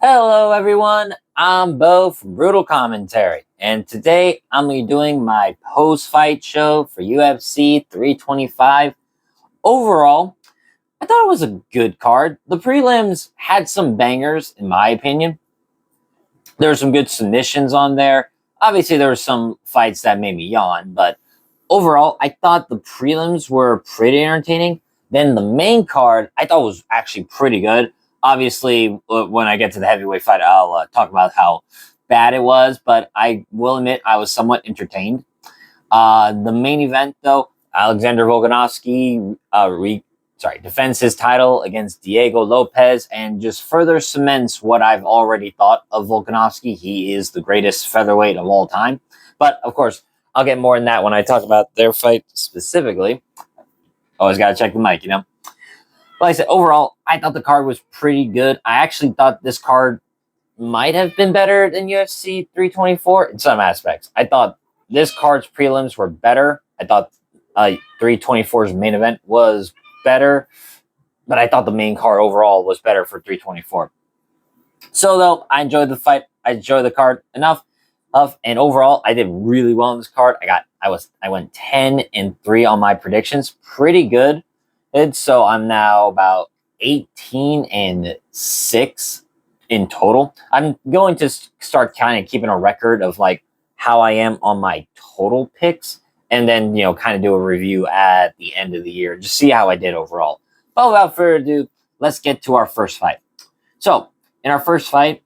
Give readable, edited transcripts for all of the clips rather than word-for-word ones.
Hello, everyone. I'm Bo from Brutal Commentary, and today I'm going to be doing my post-fight show for UFC 325. Overall, I thought it was a good card. The prelims had some bangers, in my opinion. There were some good submissions on there. Obviously, there were some fights that made me yawn, but overall, I thought the prelims were pretty entertaining. Then the main card, I thought was actually pretty good. Obviously, when I get to the heavyweight fight, I'll talk about how bad it was, but I will admit I was somewhat entertained. The main event, though, Alexander Volkanovski defends his title against Diego Lopez and just further cements what I've already thought of Volkanovski. He is the greatest featherweight of all time. But of course, I'll get more in that when I talk about their fight specifically. Always got to check the mic, you know? Like I said, overall, I thought the card was pretty good. I actually thought this card might have been better than UFC 324 in some aspects. I thought this card's prelims were better. I thought 324's main event was better, but I thought the main card overall was better for 324. So though, I enjoyed the fight. I enjoyed the card enough and overall I did really well in this card. I went 10-3 on my predictions. Pretty good. And so I'm now about 18-6 in total. I'm going to start kind of keeping a record of like how I am on my total picks and then, kind of do a review at the end of the year. Just see how I did overall. But without further ado, let's get to our first fight. So, in our first fight,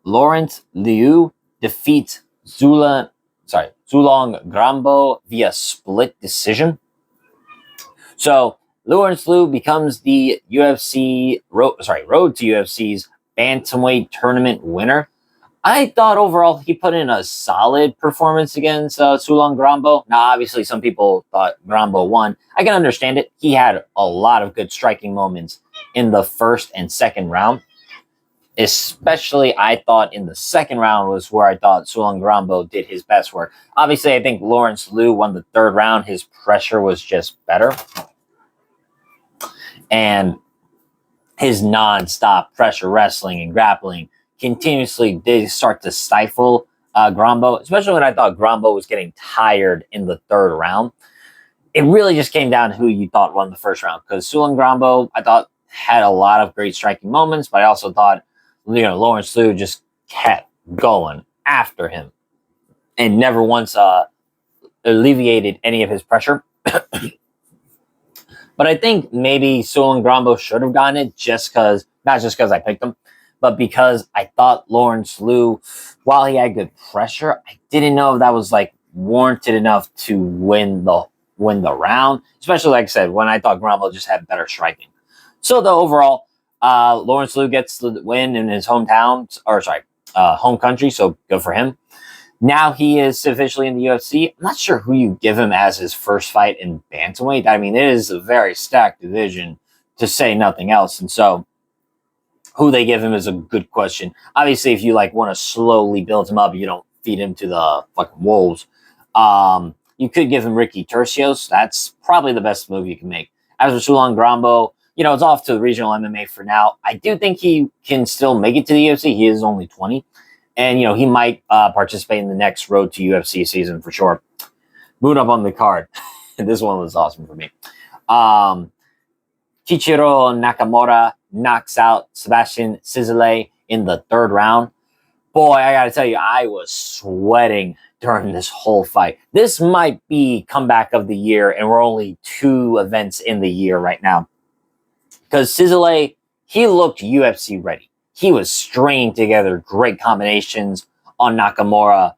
Lawrence Liu defeats Zulong Grambo via split decision. So, Lawrence Liu becomes the road to UFC's bantamweight tournament winner. I thought overall he put in a solid performance against Zulong Grambo. Now, obviously, some people thought Grambo won. I can understand it. He had a lot of good striking moments in the first and second round. Especially, I thought in the second round was where I thought Zulong Grambo did his best work. Obviously, I think Lawrence Liu won the third round. His pressure was just better. And his non-stop pressure wrestling and grappling continuously did start to stifle Grambo, especially when I thought Grambo was getting tired in the third round. It really just came down to who you thought won the first round, because Zulong Grambo, I thought, had a lot of great striking moments, but I also thought, Lawrence Liu just kept going after him and never once alleviated any of his pressure. But I think maybe Zulong Grambo should have gotten it not just because I picked him, but because I thought Lawrence Liu, while he had good pressure, I didn't know if that was like warranted enough to win the round. Especially, like I said, when I thought Grambo just had better striking. So the overall, Lawrence Liu gets the win in his home country. So good for him. Now he is officially in the UFC. I'm not sure who you give him as his first fight in bantamweight. I mean, it is a very stacked division, to say nothing else. And so, who they give him is a good question. Obviously, if you want to slowly build him up, you don't feed him to the fucking wolves. You could give him Ricky Tercios. That's probably the best move you can make. As for Zulong Grambo, it's off to the regional MMA for now. I do think he can still make it to the UFC. He is only 20. And, he might participate in the next Road to UFC season for sure. Moving up on the card. This one was awesome for me. Kichiro Nakamura knocks out Sebastian Cizale in the third round. Boy, I got to tell you, I was sweating during this whole fight. This might be comeback of the year, and we're only 2 events in the year right now. Because Cizale, he looked UFC ready. He was stringing together great combinations on Nakamura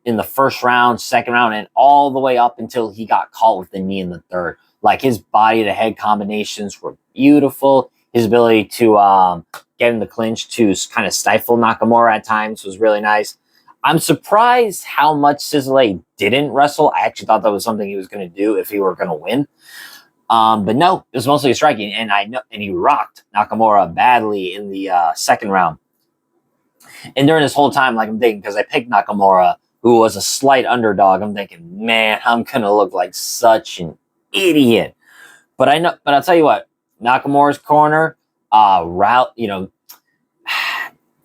in the first round, second round, and all the way up until he got caught with the knee in the third. Like, his body to head combinations were beautiful. His ability to get in the clinch to kind of stifle Nakamura at times was really nice. I'm surprised how much Cizale didn't wrestle. I actually thought that was something he was going to do if he were going to win. But no, it was mostly striking, and he rocked Nakamura badly in the second round. And during this whole time, I'm thinking, because I picked Nakamura, who was a slight underdog, I'm thinking, man, I'm gonna look like such an idiot. But I'll tell you what, Nakamura's corner,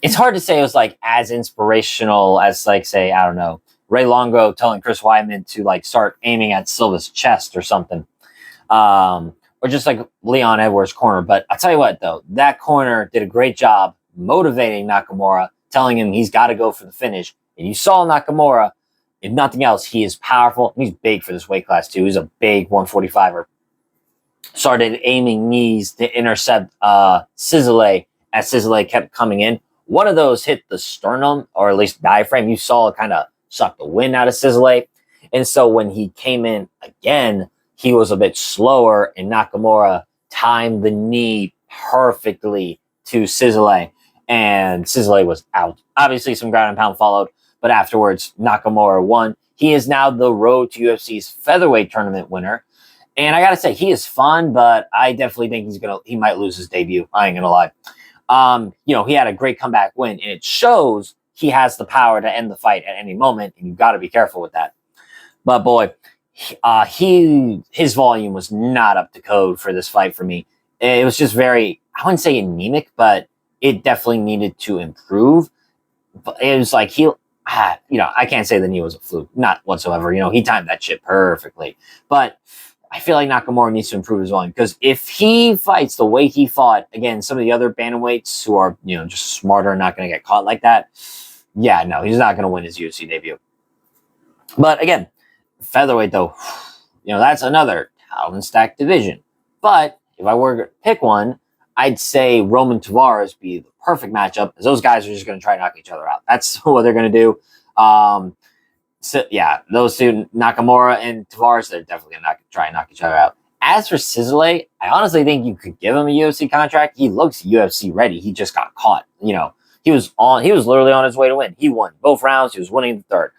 it's hard to say it was like as inspirational as like, say, I don't know, Ray Longo telling Chris Weidman to like start aiming at Silva's chest or something. Or just like Leon Edwards' corner. But I'll tell you what, though, that corner did a great job motivating Nakamura, telling him he's got to go for the finish. And you saw Nakamura, if nothing else, he is powerful. He's big for this weight class, too. He's a big 145er. Started aiming knees to intercept Sizzle as Sizzle kept coming in. One of those hit the sternum, or at least diaphragm. You saw it kind of suck the wind out of Sizzle. And so when he came in again, he was a bit slower, and Nakamura timed the knee perfectly to Sizzle, and Sizzle was out. Obviously, some ground and pound followed, but afterwards, Nakamura won. He is now the road to UFC's featherweight tournament winner. And I gotta say, he is fun, but I definitely think he might lose his debut. I ain't gonna lie. He had a great comeback win, and it shows he has the power to end the fight at any moment, and you've got to be careful with that. But boy, his volume was not up to code for this fight for me. It was just very, I wouldn't say anemic, but it definitely needed to improve. But it was like I can't say the knee was a fluke, not whatsoever. He timed that shit perfectly, but I feel like Nakamura needs to improve his volume, because if he fights the way he fought against some of the other bantamweights who are, just smarter and not going to get caught like that, yeah, no, he's not going to win his UFC debut. But again, featherweight, though, that's another talent-stacked division. But if I were to pick one, I'd say Roman Tavares be the perfect matchup, as those guys are just going to try to knock each other out. That's what they're going to do. So, yeah, those two, Nakamura and Tavares, they're definitely going to try and knock each other out. As for Sizzle, I honestly think you could give him a UFC contract. He looks UFC ready. He just got caught. He was literally on his way to win. He won both rounds. He was winning the third.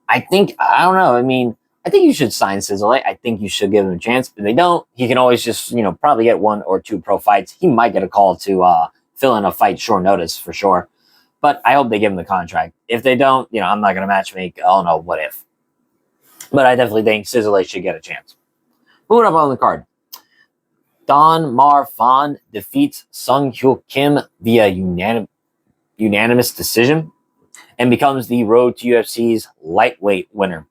I don't know. I think you should sign Sizzle. I think you should give him a chance. If they don't, he can always just, probably get 1 or 2 pro fights. He might get a call to fill in a fight short notice for sure. But I hope they give him the contract. If they don't, I'm not going to matchmake. I don't know what if. But I definitely think Sizzle should get a chance. Moving up on the card. Don Mar Fan defeats Sung Hyuk Kim via unanimous decision and becomes the road to UFC's lightweight winner.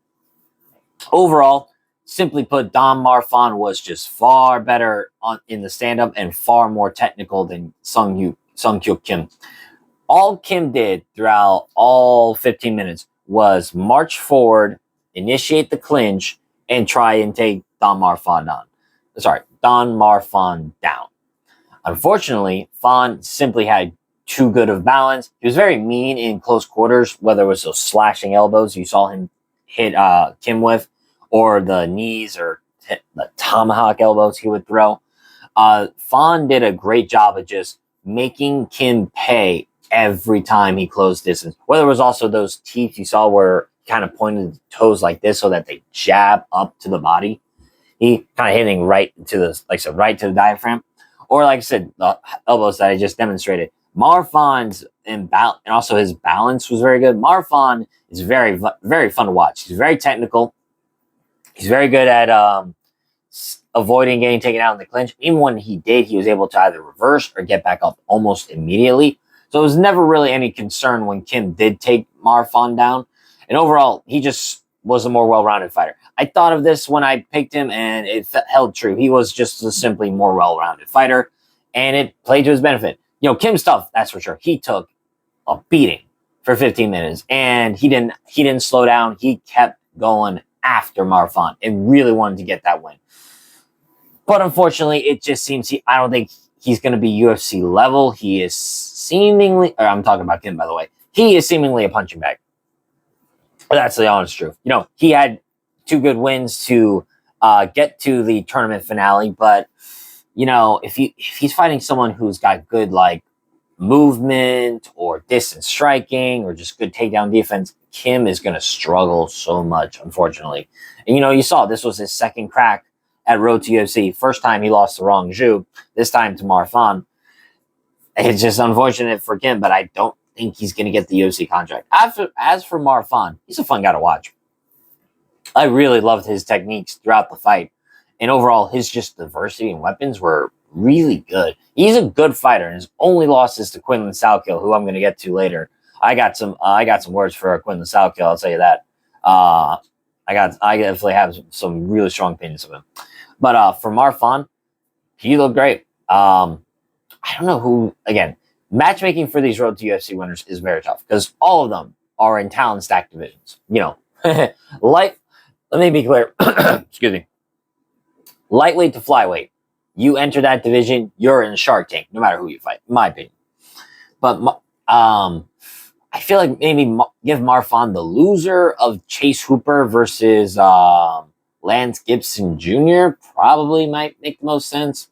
Overall, simply put, Don Mar Fan was just far better in the stand-up and far more technical than Sung Hyuk Kim. All Kim did throughout all 15 minutes was march forward, initiate the clinch, and try and take Don Mar Fan down. Unfortunately, Fan simply had too good of balance. He was very mean in close quarters, whether it was those slashing elbows you saw him hit Kim with, or the knees or the tomahawk elbows he would throw. Fan did a great job of just making Kim pay every time he closed distance. Whether it was also those teeth you saw where he kind of pointed the toes like this so that they jab up to the body. He kind of hitting right to the diaphragm. Or like I said, the elbows that I just demonstrated. Marfan's and also his balance was very good. Marfan is very, very fun to watch. He's very technical. He's very good at avoiding getting taken out in the clinch. Even when he did, he was able to either reverse or get back up almost immediately. So it was never really any concern when Kim did take Marfan down. And overall, he just was a more well-rounded fighter. I thought of this when I picked him, and it held true. He was just a simply more well-rounded fighter, and it played to his benefit. Kim's tough, that's for sure. He took a beating for 15 minutes, and he didn't slow down. He kept going after Marfan and really wanted to get that win. But unfortunately, it just seems I don't think he's going to be UFC level. He is seemingly, or I'm talking about Kim, by the way. He is seemingly a punching bag. That's the honest truth. He had 2 good wins to get to the tournament finale, but if he's fighting someone who's got good movement or distance striking or just good takedown defense, Kim is going to struggle so much, unfortunately. And you saw this was his second crack at Road to UFC. First time he lost to Rong Zhu, this time to Marfan. It's just unfortunate for Kim, but I don't think he's going to get the UFC contract. As for Marfan, he's a fun guy to watch. I really loved his techniques throughout the fight. And overall, his just diversity and weapons were really good. He's a good fighter, and his only loss is to Quinlan Salkill, who I'm going to get to later. I got some words for Quinlan Salkill. I'll tell you that. I definitely have some really strong opinions of him. But for Marfan, he looked great. I don't know who. Again, matchmaking for these Road to UFC winners is very tough because all of them are in talent stacked divisions. Let me be clear. Excuse me. Lightweight to flyweight. You enter that division, you're in Shark Tank, no matter who you fight, in my opinion. But I feel like maybe give Marfan the loser of Chase Hooper versus Lance Gibson Jr. probably might make the most sense.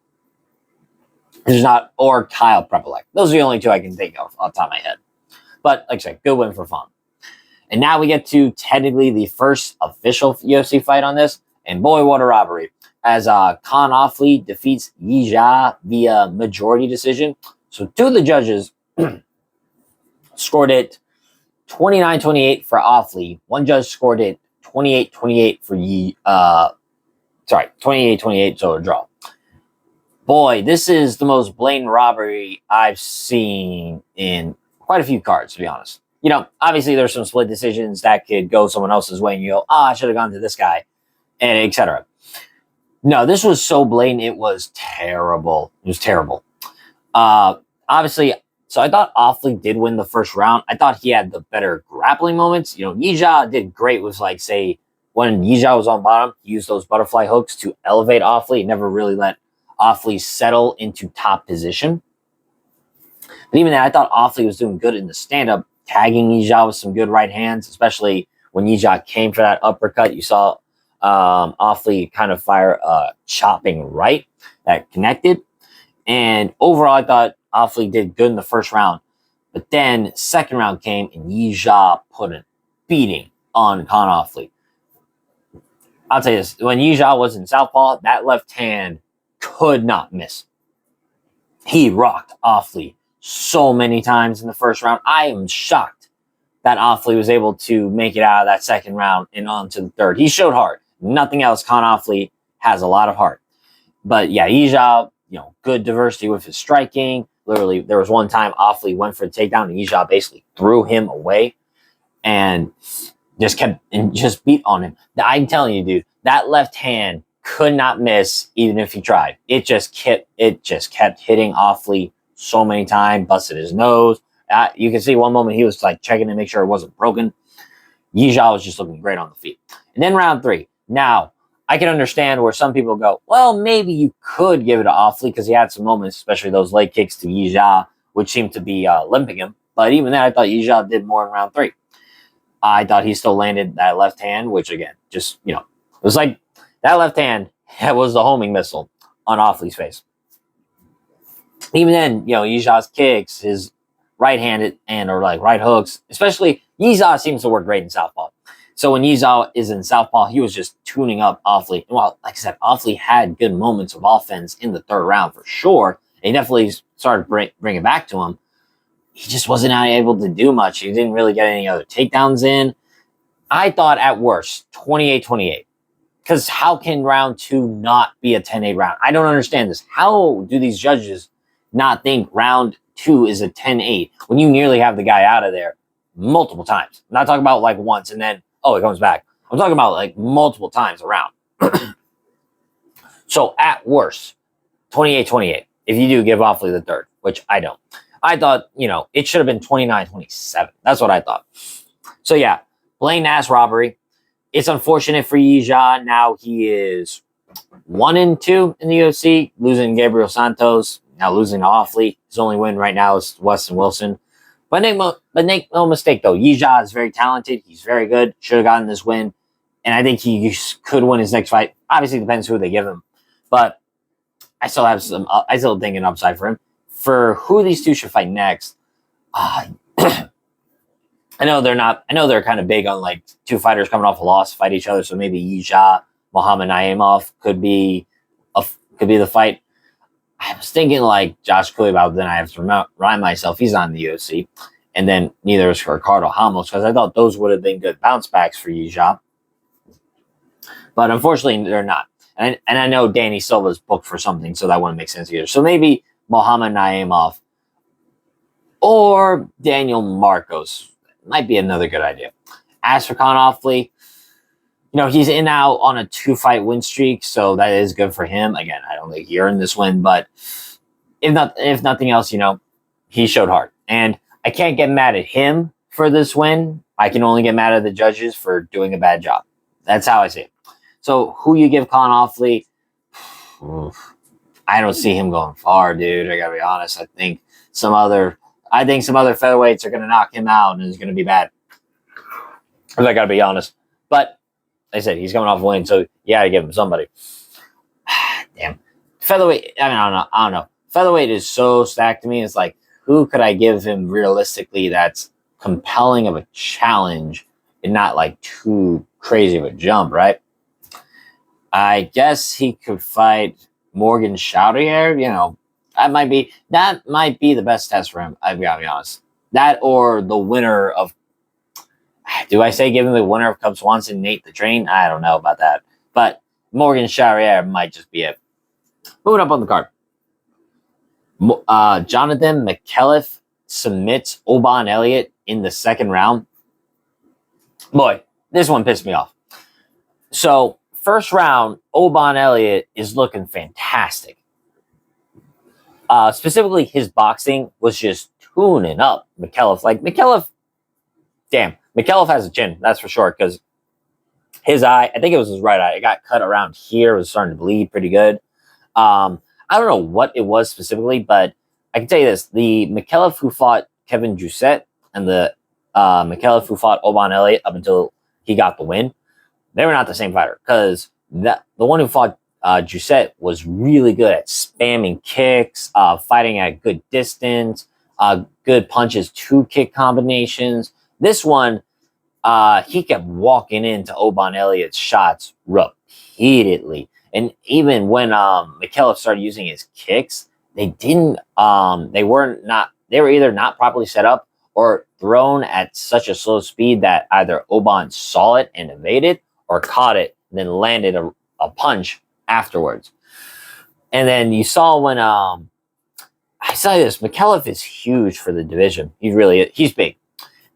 There's not, or Kyle Prepelec. Those are the only two I can think of off the top of my head. But like I said, good win for Fawn. And now we get to technically the first official UFC fight on this. And boy, what a robbery. As Khan Offley defeats Yija via majority decision. So two of the judges scored it 29-28 for Offley. One judge scored it 28-28 for 28-28, so a draw. Boy, this is the most blatant robbery I've seen in quite a few cards, to be honest. Obviously there's some split decisions that could go someone else's way and you go, I should have gone to this guy, and etc. No, this was so blatant, it was terrible. It was terrible. Obviously, so I thought Offley did win the first round. I thought he had the better grappling moments. Yija did great with, like, say, when Yija was on bottom, he used those butterfly hooks to elevate Offley. He never really let Offley settle into top position. But even then, I thought Offley was doing good in the stand-up, tagging Yija with some good right hands, especially when Yija came for that uppercut. You saw Offley kind of fire a chopping right that connected. And overall, I thought Offley did good in the first round. But then second round came and Yija put a beating on Khan Offley. I'll tell you this, when Yija was in southpaw, that left hand could not miss. He rocked Offley so many times in the first round. I am shocked that Offley was able to make it out of that second round and on to the third. He showed heart. Nothing else. Khan Offley has a lot of heart. But yeah, Yija, good diversity with his striking. Literally, there was one time Offley went for a takedown and Yija basically threw him away and just beat on him. I'm telling you, dude, that left hand could not miss even if he tried. It just kept hitting Offley so many times, busted his nose. You can see one moment he was like checking to make sure it wasn't broken. Yija was just looking great on the feet. And then round 3. Now, I can understand where some people go, well, maybe you could give it to Offley because he had some moments, especially those leg kicks to Yija, which seemed to be limping him. But even then, I thought Yija did more in round 3. I thought he still landed that left hand, which again, just, it was like that left hand was the homing missile on Offley's face. Even then, Yija's kicks, his right-handed or like right hooks, especially Yija seems to work great in southpaw. So when Yija is in southpaw, he was just tuning up Offley. Well, like I said, Offley had good moments of offense in the third round for sure. He definitely started bringing it back to him. He just wasn't able to do much. He didn't really get any other takedowns in. I thought at worst, 28-28. Because how can round 2 not be a 10-8 round? I don't understand this. How do these judges not think round 2 is a 10-8 when you nearly have the guy out of there multiple times? I'm not talking about like once and then, it comes back. I'm talking about like multiple times around. So at worst, 28-28. If you do give Offley the third, which I don't. I thought, it should have been 29-27. That's what I thought. So yeah, blatant ass robbery. It's unfortunate for Yija. Now he is 1-2 in the UFC, losing Gabriel Santos, now losing to Offley. His only win right now is Weston Wilson. But make no mistake, though, Yija is very talented. He's very good. Should have gotten this win. And I think he could win his next fight. Obviously, it depends who they give him. But I still think an upside for him. For who these two should fight next, I know they're kind of big on like two fighters coming off a loss fight each other. So maybe Yija, Muhammad Naimov could be the fight. I was thinking like Josh Kulibau, then I have to remind myself he's not in the UFC. And then neither is Ricardo Ramos, because I thought those would have been good bounce backs for Yija. But unfortunately, they're not. And I know Danny Silva's booked for something, so that wouldn't make sense either. So maybe Mohamed Naimov or Daniel Marcos might be another good idea. As for Konofsky, he's in out on a 2-fight win streak, so that is good for him. Again, I don't think he earned this win, but if nothing else, he showed heart. And I can't get mad at him for this win. I can only get mad at the judges for doing a bad job. That's how I see it. So who you give Konofsky? I don't see him going far, dude. I gotta be honest. I think some other featherweights are gonna knock him out, and it's gonna be bad. I gotta be honest. But like I said, he's coming off a win, so you gotta give him somebody. Damn. Featherweight, I don't know. Featherweight is so stacked to me. It's like, who could I give him realistically that's compelling of a challenge and not like too crazy of a jump, right? I guess he could fight Morgan Chaudrier. That might be the best test for him. I've got to be honest. That or the winner of. Do I say give him the winner of Cub Swanson, Nate the Train? I don't know about that, but Morgan Chaudrier might just be it. Moving up on the card. Jonathan McKelliff submits Oban Elliott in the second round. Boy, this one pissed me off. So, first round, Oban Elliott is looking fantastic. Specifically, his boxing was just tuning up McKelliff. McKelliff has a chin, that's for sure, because his eye, I think it was his right eye, it got cut around here, it was starting to bleed pretty good. I don't know what it was specifically, but I can tell you this. The McKelliff who fought Kevin Jousset and the McKelliff who fought Oban Elliott up until he got the win, they were not the same fighter, because the one who fought Jousset was really good at spamming kicks, fighting at good distance, good punches, 2-kick combinations. This one, he kept walking into Oban Elliott's shots repeatedly. And even when McKelliff started using his kicks, they were either not properly set up or thrown at such a slow speed that either Oban saw it and evaded or caught it and then landed a punch afterwards. And then you saw when I saw this, McKelliff is huge for the division. He's big.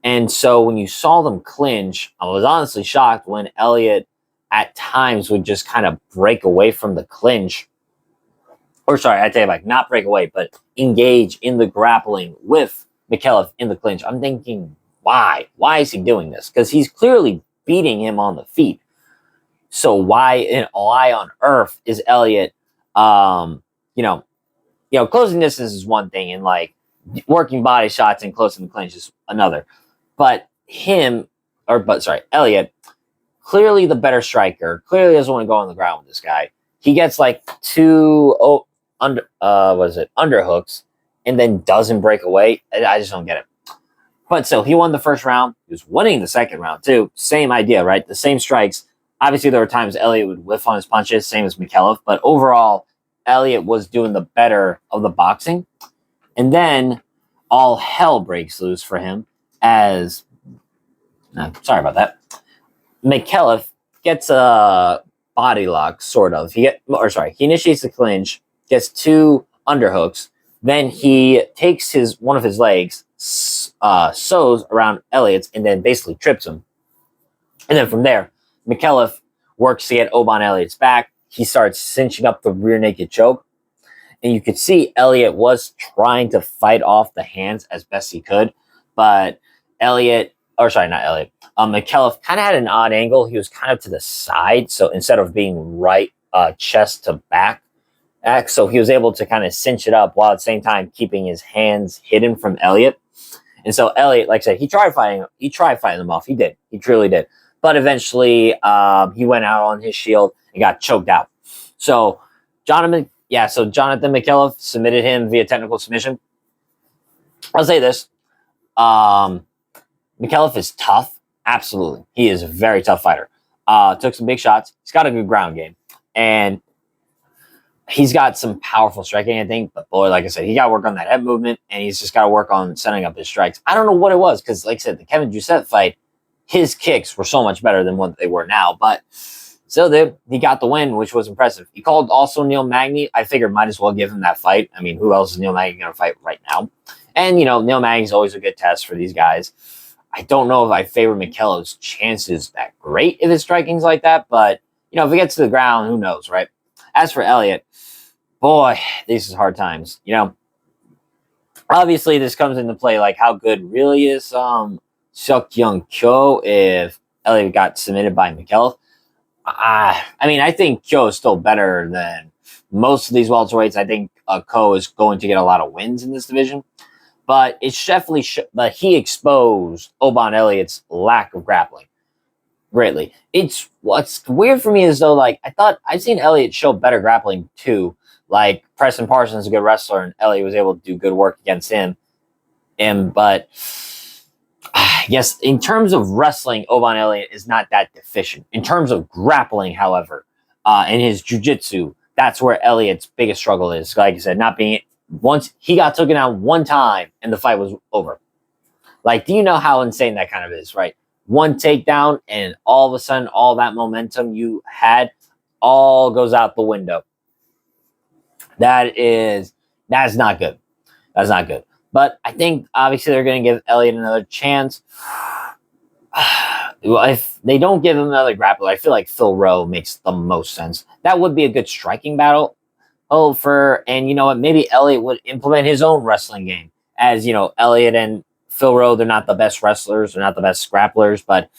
And so when you saw them clinch, I was honestly shocked when Elliott at times would just kind of break away from the clinch. Or sorry, I tell you, not break away, but engage in the grappling with McKelliff in the clinch. I'm thinking, why? Why is he doing this? Because he's clearly beating him on the feet. So why on earth is Elliott, closing distance is one thing, and working body shots and closing the clinch is another. But Elliott, clearly the better striker, clearly doesn't want to go on the ground with this guy. He gets two underhooks and then doesn't break away. I just don't get it. But so he won the first round. He was winning the second round too. Same idea, right? The same strikes. Obviously, there were times Elliott would whiff on his punches, same as McKelliff. But overall, Elliott was doing the better of the boxing. And then all hell breaks loose for him as... sorry about that. McKelliff gets a body lock, sort of. He initiates the clinch, gets 2 underhooks, then he takes one of his legs, sews around Elliott's, and then basically trips him. And then from there, McKelliff works to get Oban Elliott's back. He starts cinching up the rear naked choke. And you could see Elliott was trying to fight off the hands as best he could. But McKelliff kind of had an odd angle. He was kind of to the side. So instead of being right chest to back, so he was able to kind of cinch it up while at the same time keeping his hands hidden from Elliott. And so Elliott, like I said, he tried fighting them off. He did. He truly did. But eventually he went out on his shield and got choked out. So Jonathan McKelliff submitted him via technical submission. I'll say this. McKelliff is tough. Absolutely. He is a very tough fighter. Took some big shots. He's got a good ground game. And he's got some powerful striking, I think. But boy, like I said, he got to work on that head movement. And he's just got to work on setting up his strikes. I don't know what it was. Because like I said, the Kevin Jousset fight, his kicks were so much better than what they were now. But So he got the win, which was impressive. He called also Neil Magny. I figured might as well give him that fight. I mean, who else is Neil Magny going to fight right now? And, Neil Magny's always a good test for these guys. I don't know if I favor Mikelev's chances that great if his striking's like that, but, if it gets to the ground, who knows, right? As for Elliott, boy, these is hard times. Obviously this comes into play, like how good really is Seok-Young Kyo if Elliott got submitted by Mikelev. I mean, I think Kyo is still better than most of these welterweights. I think Ko is going to get a lot of wins in this division. But it's definitely but he exposed Oban Elliott's lack of grappling greatly. What's weird for me is though, like I thought I've seen Elliott show better grappling too. Like Preston Parsons is a good wrestler, and Elliott was able to do good work against him. But yes, in terms of wrestling, Oban Elliott is not that deficient. In terms of grappling, however, and his jiu-jitsu, that's where Elliott's biggest struggle is. Like I said, not being once he got taken out one time and the fight was over. Like, do you know how insane that kind of is, right? One takedown and all of a sudden all that momentum you had all goes out the window. That is not good. That's not good. But I think obviously they're going to give Elliott another chance. If they don't give him another grappler, I feel like Phil Rowe makes the most sense. That would be a good striking battle. And you know what? Maybe Elliott would implement his own wrestling game. As Elliott and Phil Rowe, they're not the best wrestlers, they're not the best grapplers, but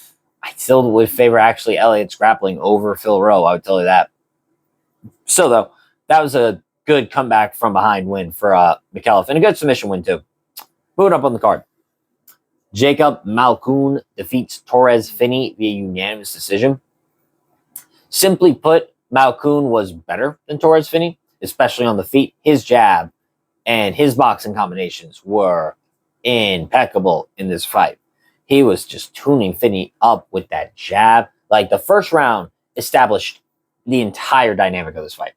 I still would favor actually Elliott's grappling over Phil Rowe. I would tell you that. So though, that was a good comeback from behind win for Mikelev, and a good submission win too. Moving up on the card, Jacob Malkoun defeats Torres Finney via unanimous decision. Simply put, Malkoun was better than Torres Finney, especially on the feet. His jab and his boxing combinations were impeccable in this fight. He was just tuning Finney up with that jab. Like the first round established the entire dynamic of this fight.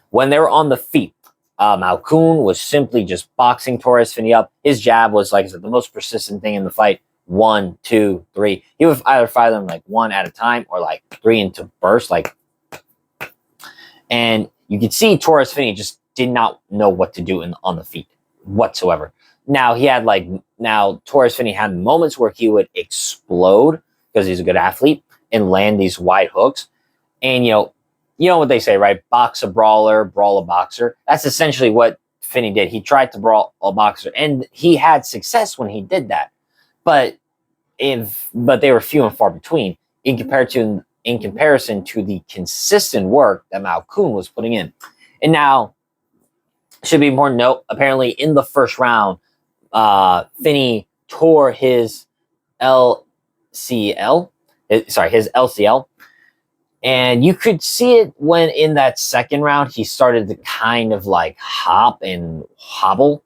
When they were on the feet, Malkoun was simply just boxing Torres Finney up. His jab was, like I said, the most persistent thing in the fight. 1, 2, 3. He would either fire them like one at a time or like three into bursts. And you could see Torres Finney just did not know what to do on the feet whatsoever. Now Torres Finney had moments where he would explode because he's a good athlete and land these wide hooks. And you know what they say, right? Box a brawler, brawl a boxer. That's essentially what Finney did. He tried to brawl a boxer, and he had success when he did that. But they were few and far between in comparison to the consistent work that Malkoun was putting in. And now, should be more note, apparently in the first round, Finney tore his LCL. And you could see it when in that second round, he started to kind of like hop and hobble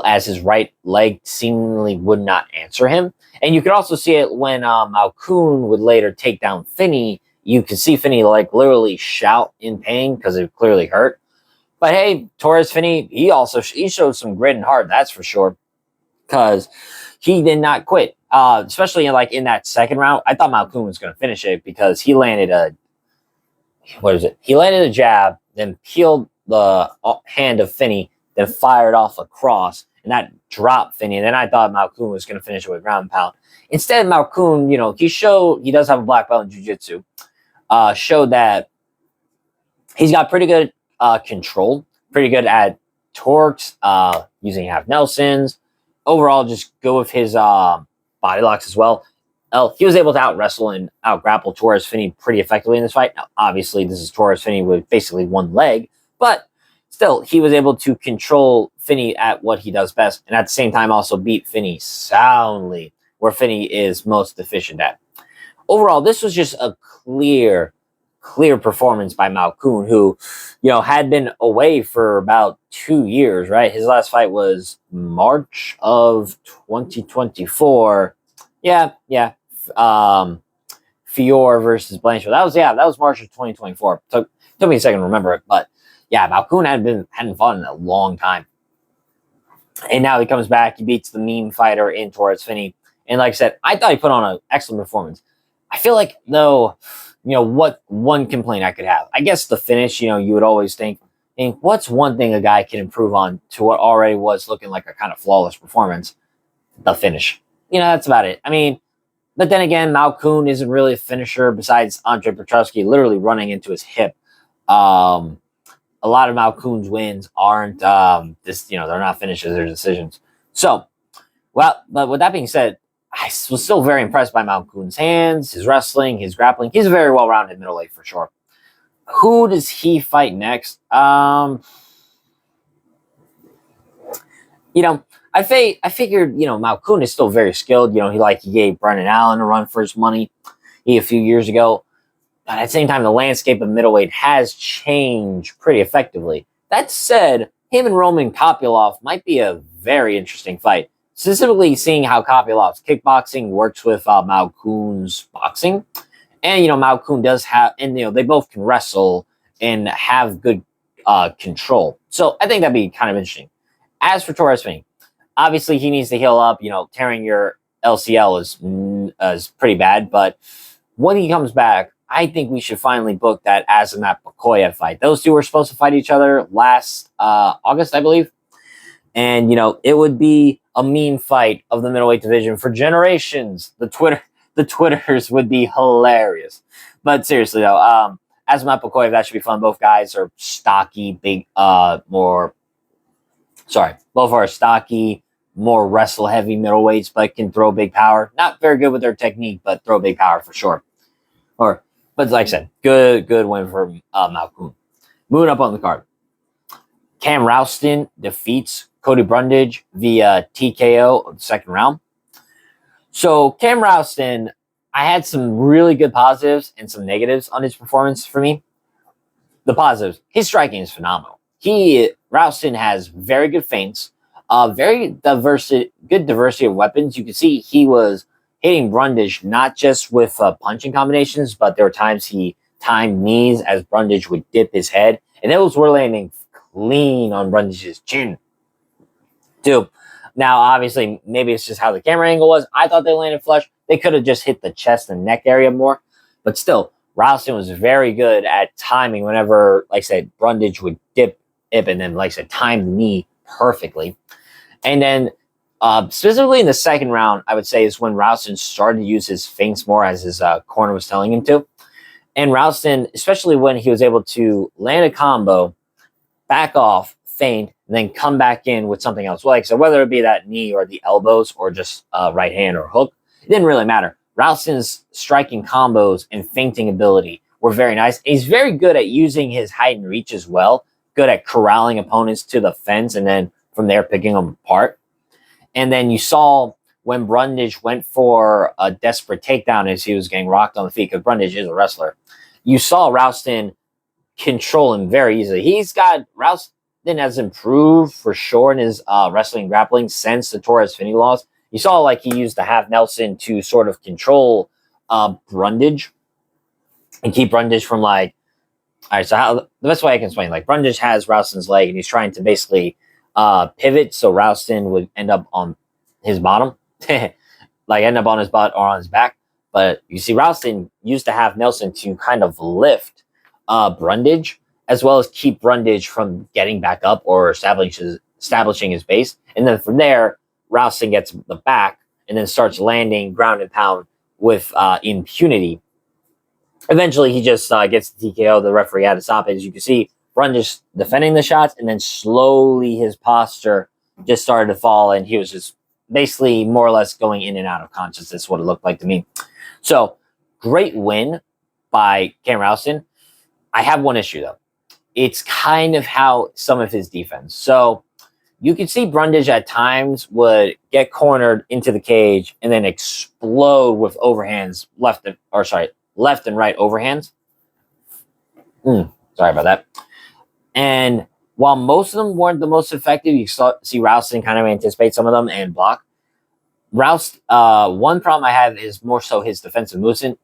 as his right leg seemingly would not answer him. And you could also see it when Malkoun would later take down Finney. You could see Finney like literally shout in pain because it clearly hurt. But hey, Torres Finney, he showed some grit and heart, that's for sure, because he did not quit. Especially in that second round, I thought Malkoun was going to finish it because he landed He landed a jab, then peeled the hand of Finney, then fired off a cross, and that dropped Finney. And then I thought Malkoun was going to finish it with ground and pound. Instead, Malkoun, he does have a black belt in jiu-jitsu, showed that he's got pretty good control, pretty good at torques, using half Nelsons. Overall, just go with his body locks as well. He was able to out-wrestle and out-grapple Torres Finney pretty effectively in this fight. Now, obviously, this is Torres Finney with basically one leg, but still, he was able to control Finney at what he does best, and at the same time also beat Finney soundly, where Finney is most deficient at. Overall, this was just a clear performance by Malkoun, who, had been away for about 2 years, right? His last fight was March of 2024. Yeah. Fior versus Blanchard. That was March of 2024. Took me a second to remember it, but yeah, Malkoun hadn't fought in a long time. And now he comes back, he beats the meme fighter in Torres Finney. And like I said, I thought he put on an excellent performance. I feel like, though, what one complaint I could have? I guess the finish. You would always think, what's one thing a guy can improve on to what already was looking like a kind of flawless performance? The finish. That's about it. I mean, but then again, Malkoun isn't really a finisher besides Andre Petrosky literally running into his hip. A lot of Malkoun's wins aren't they're not finishes, they're decisions. So, well, but with that being said, I was still very impressed by Malkoun's hands, his wrestling, his grappling. He's a very well-rounded middleweight for sure. Who does he fight next? I figured, Malkoun is still very skilled. He gave Brendan Allen a run for his money a few years ago. But at the same time, the landscape of middleweight has changed pretty effectively. That said, him and Roman Kopylov might be a very interesting fight. Specifically, seeing how Kopylov's kickboxing works with Malkoun's boxing. And, Malkoun does have, and, they both can wrestle and have good control. So I think that'd be kind of interesting. As for Torres Finney, obviously he needs to heal up. Tearing your LCL is pretty bad. But when he comes back, I think we should finally book that Azamat Bakoyev fight. Those two were supposed to fight each other last August, I believe. And, it would be a mean fight of the middleweight division for generations. The Twitters would be hilarious. But seriously, though, Azamat Bakoyev, that should be fun. Both guys are stocky, both are stocky, more wrestle-heavy middleweights, but can throw big power. Not very good with their technique, but throw big power for sure. But like I said, good win for Malkoun. Moving up on the card. Cam Rouston defeats Cody Brundage via TKO of the second round. So Cam Rouston, I had some really good positives and some negatives on his performance for me. The positives, his striking is phenomenal. Rouston has very good feints, good diversity of weapons. You can see he was hitting Brundage not just with punching combinations, but there were times he timed knees as Brundage would dip his head, and those were landing clean on Brundage's chin, too. Now, obviously, maybe it's just how the camera angle was. I thought they landed flush. They could have just hit the chest and neck area more, but still, Rouston was very good at timing whenever, like I said, Brundage would dip, and then, like I said, time the knee perfectly. And then, specifically in the second round, I would say is when Rouston started to use his feints more as his corner was telling him to. And Rouston, especially when he was able to land a combo, back off, feint, and then come back in with something else. Like, so whether it be that knee or the elbows or just right hand or hook, it didn't really matter. Rouston's striking combos and feinting ability were very nice. He's very good at using his height and reach as well. Good at corralling opponents to the fence and then from there picking them apart. And then you saw when Brundage went for a desperate takedown as he was getting rocked on the feet, because Brundage is a wrestler. You saw Rouston control him very easily. Rouston has improved for sure in his wrestling grappling since the Torres Finney loss. You saw like he used the half Nelson to sort of control Brundage and keep Brundage from like. All right, so the best way I can explain, like Brundage has Rouston's leg and he's trying to basically pivot so Rouston would end up on his bottom, like end up on his butt or on his back. But you see, Rouston used to have Nelson to kind of lift Brundage as well as keep Brundage from getting back up or establishing his base. And then from there, Rouston gets the back and then starts landing ground and pound with impunity. Eventually, he just gets the TKO. The referee had to stop it. As you can see, Brundage defending the shots, and then slowly his posture just started to fall, and he was just basically more or less going in and out of consciousness, what it looked like to me. So, great win by Cam Rouston. I have one issue, though. It's kind of how some of his defense. So, you could see Brundage at times would get cornered into the cage and then explode with overhands, left and right overhands. Sorry about that. And while most of them weren't the most effective, you see Rouston kind of anticipate some of them and block. One problem I have is more so his defensive movement.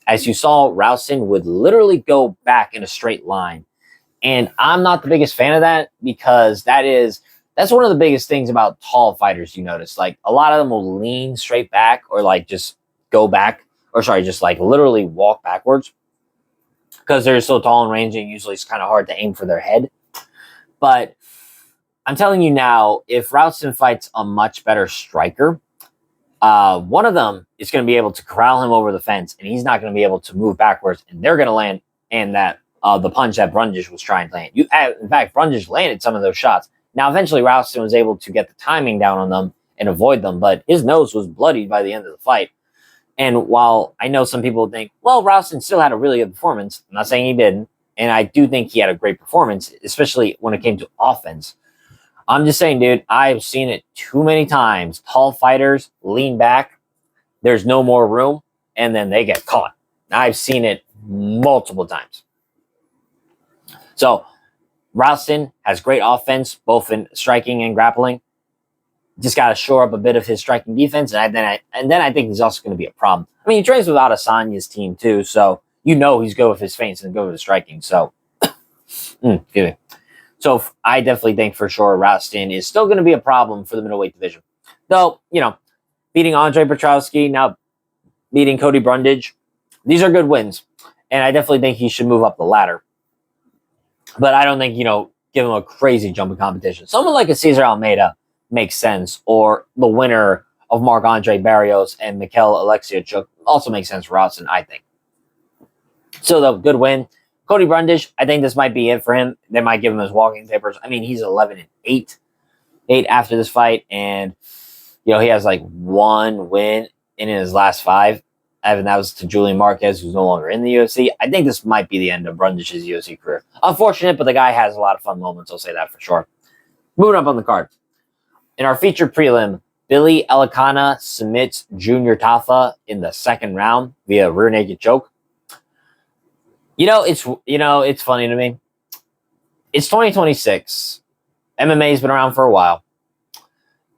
As you saw, Rouston would literally go back in a straight line. And I'm not the biggest fan of that because that's one of the biggest things about tall fighters you notice. Like a lot of them will lean straight back or like just go back or sorry, just like literally walk backwards because they're so tall and ranging. Usually it's kind of hard to aim for their head. But I'm telling you now, if Ralston fights a much better striker, one of them is going to be able to corral him over the fence, and he's not going to be able to move backwards, and they're going to land and that the punch that Brundage was trying to land. In fact, Brundage landed some of those shots. Now, eventually, Ralston was able to get the timing down on them and avoid them, but his nose was bloodied by the end of the fight. And while I know some people think, well, Ralston still had a really good performance, I'm not saying he didn't, and I do think he had a great performance, especially when it came to offense. I'm just saying, dude, I've seen it too many times. Tall fighters lean back, there's no more room, and then they get caught. I've seen it multiple times. So, Ralston has great offense, both in striking and grappling. Just got to shore up a bit of his striking defense, and then I think he's also going to be a problem. I mean, he trains with Adesanya's team too, so you know he's good with his feints and good with his striking. So, excuse me. So I definitely think for sure Ralston is still going to be a problem for the middleweight division. Though, you know, beating Andre Petrowski, now beating Cody Brundage, these are good wins, and I definitely think he should move up the ladder. But I don't think, you know, give him a crazy jump in competition. Someone like a Cesar Almeida makes sense, or the winner of Marc-Andre Barrios and Mikhail Alexiejczuk also makes sense for Ralston, I think. So, the good win. Cody Brundage, I think this might be it for him. They might give him his walking papers. I mean, he's 11-8 after this fight, and you know he has like one win in his last 5. And that was to Julian Marquez, who's no longer in the UFC. I think this might be the end of Brundage's UFC career. Unfortunate, but the guy has a lot of fun moments. I'll say that for sure. Moving up on the card. In our featured prelim, Billy Elikana submits Junior Tafa in the second round via rear naked choke. It's funny to me. It's 2026. MMA's been around for a while.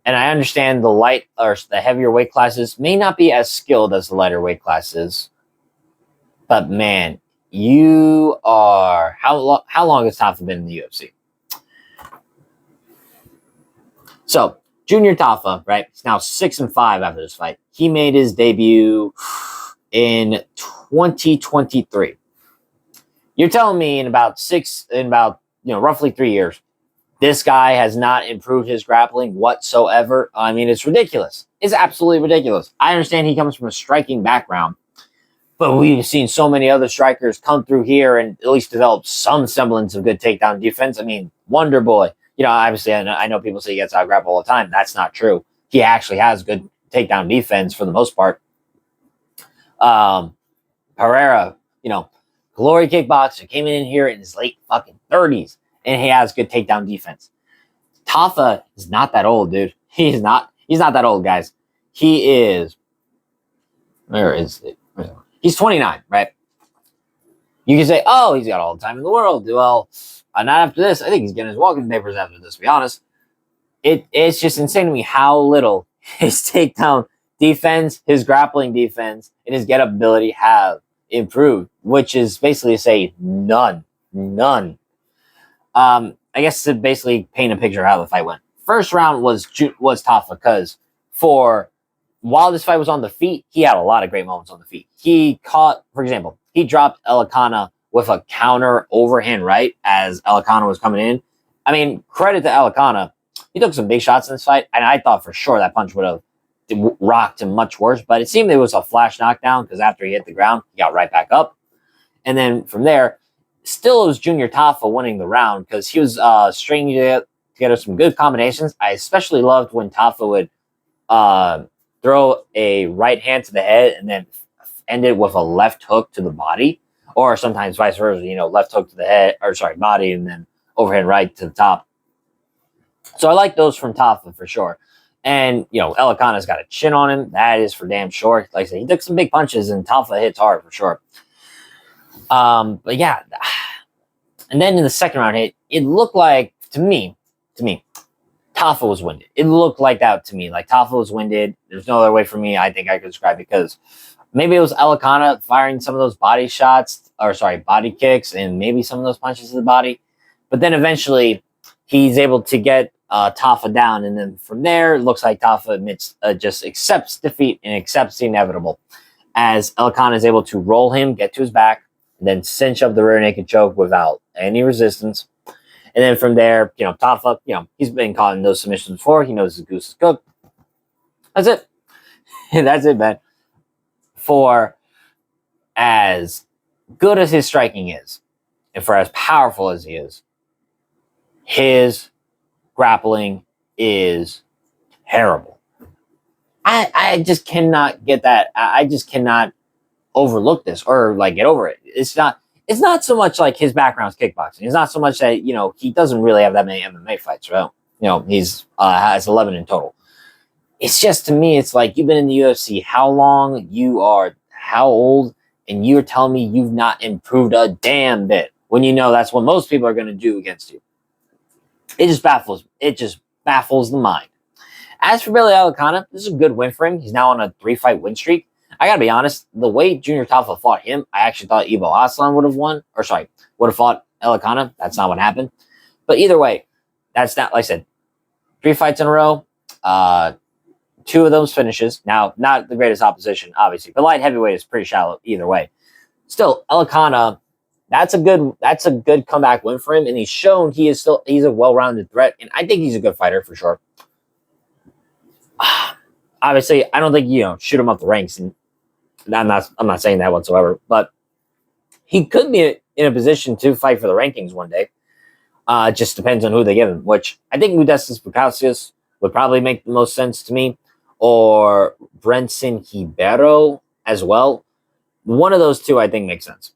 And I understand the light or the heavier weight classes may not be as skilled as the lighter weight classes. But man, you are how long has Tafa been in the UFC? So, Junior Tafa, right? He's now 6-5 after this fight. He made his debut in 2023. You're telling me in about roughly 3 years, this guy has not improved his grappling whatsoever? I mean, it's ridiculous. It's absolutely ridiculous. I understand he comes from a striking background, but we've seen so many other strikers come through here and at least develop some semblance of good takedown defense. I mean, Wonder Boy, obviously I know people say he gets out-grappled all the time. That's not true. He actually has good takedown defense for the most part. Pereira, Glory kickboxer, came in here in his late fucking 30s, and he has good takedown defense. Tafa is not that old, dude. He's not that old, guys. He is, where is it? He's 29, right? You can say, oh, he's got all the time in the world. Well, not after this. I think he's getting his walking papers after this, to be honest. It's just insane to me how little his takedown defense, his grappling defense, and his get-up ability have improved, which is basically to say none. I guess to basically paint a picture of how the fight went. First round was Tafa because while this fight was on the feet, he had a lot of great moments on the feet. He caught, for example, he dropped Elikana with a counter overhand right as Elikana was coming in. I mean, credit to Elikana. He took some big shots in this fight, and I thought for sure that punch would have rocked him much worse, but it seemed it was a flash knockdown because after he hit the ground, he got right back up. And then from there, still it was Junior Tafa winning the round because he was stringing together some good combinations. I especially loved when Tafa would throw a right hand to the head and then end it with a left hook to the body, or sometimes vice versa, left hook to the head, body, and then overhand right to the top. So I like those from Tafa for sure. And, Elikana's got a chin on him. That is for damn sure. Like I said, he took some big punches, and Tafa hits hard for sure. But yeah. And then in the second round, it looked like, to me, Tafa was winded. It looked like that to me. Like Tafa was winded. There's no other way for me, I think I could describe it, because maybe it was Elikana firing some of those body kicks, and maybe some of those punches to the body. But then eventually, he's able to get Tafa down, and then from there, it looks like Tafa just accepts defeat and accepts the inevitable as Elikana is able to roll him, get to his back, and then cinch up the rear naked choke without any resistance. And then from there, Tafa, he's been caught in those submissions before. He knows his goose is cooked. That's it. That's it, man. For as good as his striking is, and for as powerful as he is, his grappling is terrible. I just cannot get that. I just cannot overlook this or get over it. It's not so much like his background's kickboxing. It's not so much that, he doesn't really have that many MMA fights, right? He's has 11 in total. It's just, to me, it's like, you've been in the UFC how long, how old, and you're telling me you've not improved a damn bit when that's what most people are going to do against you. It just baffles the mind. As for Billy Elikana, this is a good win for him. He's now on a 3-fight win streak. I gotta be honest, the way Junior Tafa fought him, I actually thought Ibo Aslan would have fought Elikana. That's not what happened. But either way, that's not, like I said, 3 fights in a row, 2 of those finishes. Now, not the greatest opposition, obviously, but light heavyweight is pretty shallow either way. Still, Elikana, that's a good comeback win for him, and he's shown he's a well-rounded threat, and I think he's a good fighter for sure. Obviously, I don't think shoot him up the ranks, and I'm not saying that whatsoever, but he could be in a position to fight for the rankings one day. It just depends on who they give him, which I think Modestas Bukauskas would probably make the most sense to me, or Brenson Ribeiro as well. One of those two I think makes sense.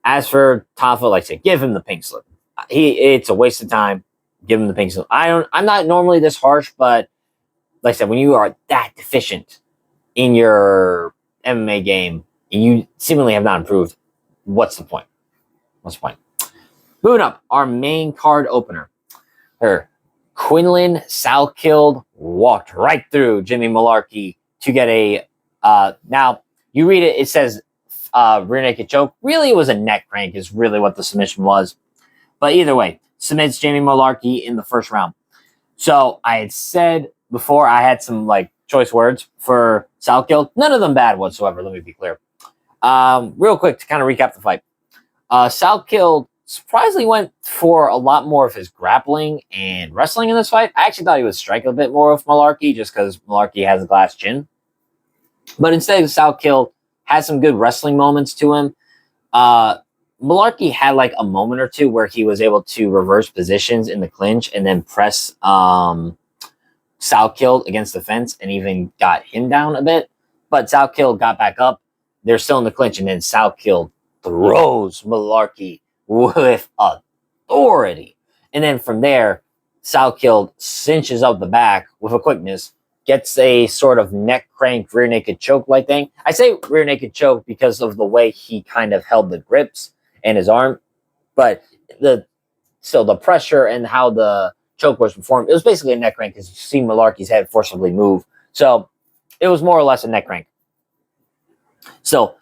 As for Tafa, like I said, give him the pink slip. It's a waste of time. Give him the pink slip. I'm not normally this harsh, but like I said, when you are that deficient in your MMA game and you seemingly have not improved, what's the point? Moving up, our main card opener. Quinlan Salkeld walked right through Jimmy Malarkey to get a now you read it says rear naked choke. Really, it was a neck crank is really what the submission was. But either way, submits Jamie Malarkey in the first round. So I had said before, I had some choice words for Salkeld. None of them bad whatsoever, let me be clear. Real quick to kind of recap the fight. Salkeld surprisingly went for a lot more of his grappling and wrestling in this fight. I actually thought he would strike a bit more with Malarkey just because Malarkey has a glass chin. But instead, Salkeld had some good wrestling moments to him. Malarkey had a moment or two where he was able to reverse positions in the clinch and then press Salkeld against the fence and even got him down a bit. But Salkeld got back up. They're still in the clinch, and then Salkeld throws Malarkey with authority. And then from there, Salkeld cinches up the back with a quickness, gets a sort of neck crank, rear naked choke like thing. I say rear naked choke because of the way he kind of held the grips and his arm. But the pressure and how the choke was performed, it was basically a neck crank because you see Malarkey's head forcibly move. So it was more or less a neck crank. So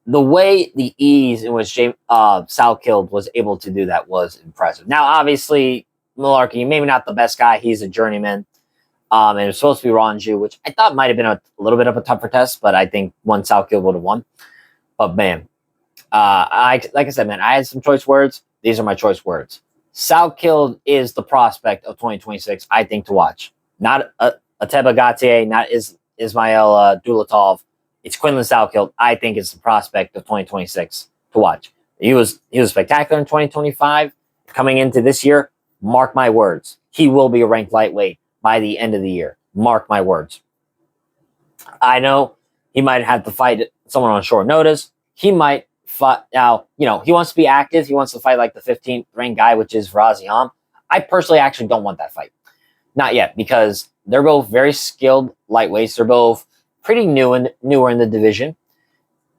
the way, the ease in which Salkeld was able to do that was impressive. Now, obviously, Malarkey, maybe not the best guy. He's a journeyman. And it was supposed to be Ranju, which I thought might have been a little bit of a tougher test, but I think one Salkeld would have won. But man, like I said, man, I had some choice words. These are my choice words. Salkeld is the prospect of 2026, I think, to watch. Not Ateba Gatier, not Ismail Dulatov. It's Quinlan Salkeld. I think it's the prospect of 2026 to watch. He was spectacular in 2025. Coming into this year, mark my words, he will be a ranked lightweight by the end of the year. Mark my words. I know he might have to fight someone on short notice. He might fight now. He wants to be active. He wants to fight like the 15th ranked guy, which is Razi Ham. I personally actually don't want that fight. Not yet, because they're both very skilled lightweights. They're both pretty newer in the division.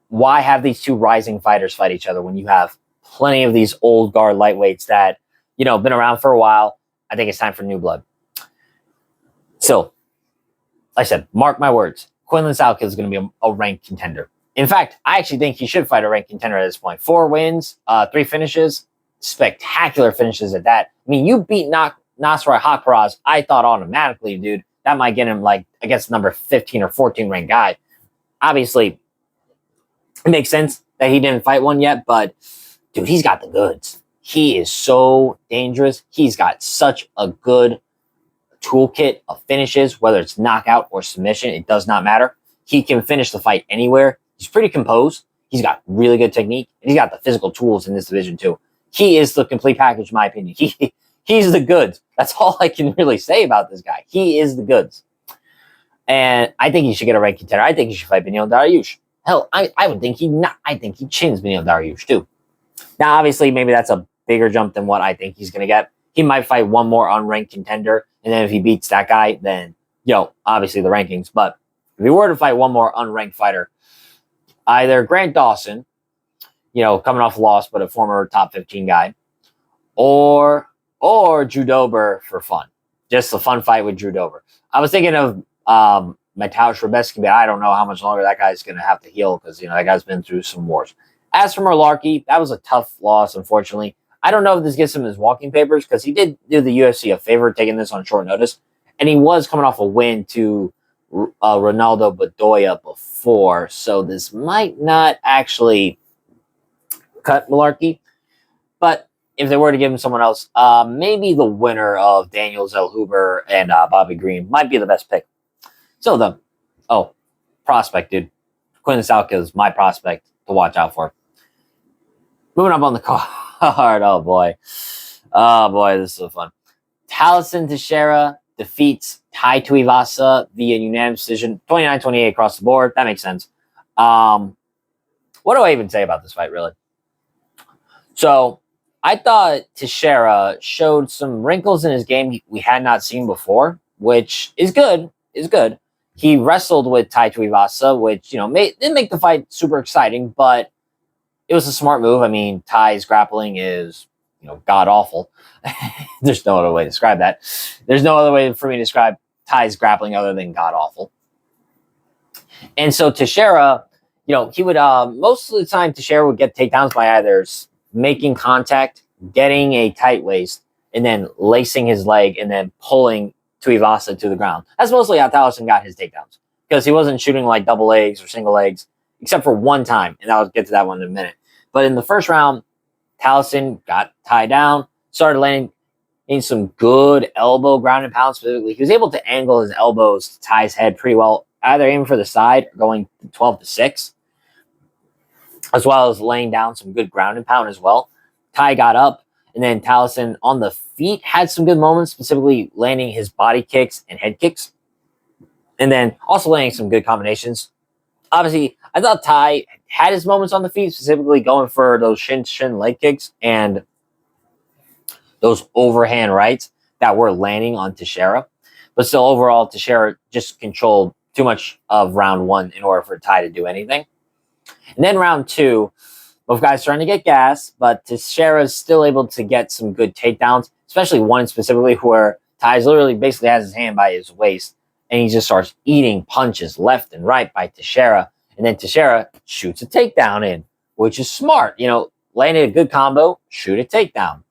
Why have these two rising fighters fight each other when you have plenty of these old guard lightweights that, been around for a while? I think it's time for new blood. So, like I said, mark my words. Quinlan Salkeld is going to be a ranked contender. In fact, I actually think he should fight a ranked contender at this point. 4 wins, 3 finishes, spectacular finishes at that. I mean, you beat Nasrat Haqparast, I thought automatically, dude, that might get him against number 15 or 14 ranked guy. Obviously, It makes sense that he didn't fight one yet, but dude, he's got the goods. He is so dangerous. He's got such a good toolkit of finishes, whether it's knockout or submission, it does not matter. He can finish the fight anywhere. He's pretty composed. He's got really good technique, and he's got the physical tools in this division too. He is the complete package, in my opinion. He's the goods. That's all I can really say about this guy. He is the goods. And I think he should get a ranked contender. I think he should fight Beneil Dariush. Hell, I would think he not. I think he chins Beneil Dariush too. Now, obviously, maybe that's a bigger jump than what I think he's going to get. He might fight one more unranked contender, and then if he beats that guy, then, obviously the rankings. But if he were to fight one more unranked fighter, either Grant Dawson, coming off a loss, but a former top 15 guy, or Drew Dober for fun. Just a fun fight with Drew Dober. I was thinking of Mateusz Rebecki, but I don't know how much longer that guy's going to have to heal because, that guy's been through some wars. As for Malarkey, that was a tough loss, unfortunately. I don't know if this gets him his walking papers because he did do the UFC a favor taking this on short notice. And he was coming off a win to Ronaldo Bedoya before. So this might not actually cut Malarkey. But if they were to give him someone else, maybe the winner of Daniel Zellhuber and Bobby Green might be the best pick. So prospect, dude. Quinton Salka is my prospect to watch out for. Moving up on the card. Oh boy, this is so fun. Talison Teixeira defeats Tai Tuivasa via unanimous decision, 29-28 across the board. That makes sense. What do I even say about this fight, really? So I thought Teixeira showed some wrinkles in his game we had not seen before, which is good. He wrestled with Tai Tuivasa, which, didn't make the fight super exciting, but it was a smart move. I mean, Tai's grappling is, god-awful. There's no other way to describe that. There's no other way for me to describe Tai's grappling other than god-awful. And so Teixeira, he would, most of the time, Teixeira would get takedowns by either making contact, getting a tight waist, and then lacing his leg and then pulling Tuivasa to the ground. That's mostly how Talison got his takedowns because he wasn't shooting like double legs or single legs, except for one time, and I'll get to that one in a minute. But in the first round, Talison got tied down, started landing in some good elbow ground and pound specifically. He was able to angle his elbows to Tai's head pretty well, either aiming for the side or going 12-6, as well as laying down some good ground and pound as well. Tai got up, and then Talison on the feet had some good moments, specifically landing his body kicks and head kicks, and then also landing some good combinations. Obviously, I thought Tai had his moments on the feet, specifically going for those shin leg kicks and those overhand rights that were landing on Teixeira. But still, overall, Teixeira just controlled too much of round one in order for Tai to do anything. And then round two, both guys starting to get gas, but Teixeira is still able to get some good takedowns, especially one specifically where Tai literally basically has his hand by his waist, and he just starts eating punches left and right by Teixeira. And then Teixeira shoots a takedown in, which is smart. Landed a good combo, shoot a takedown.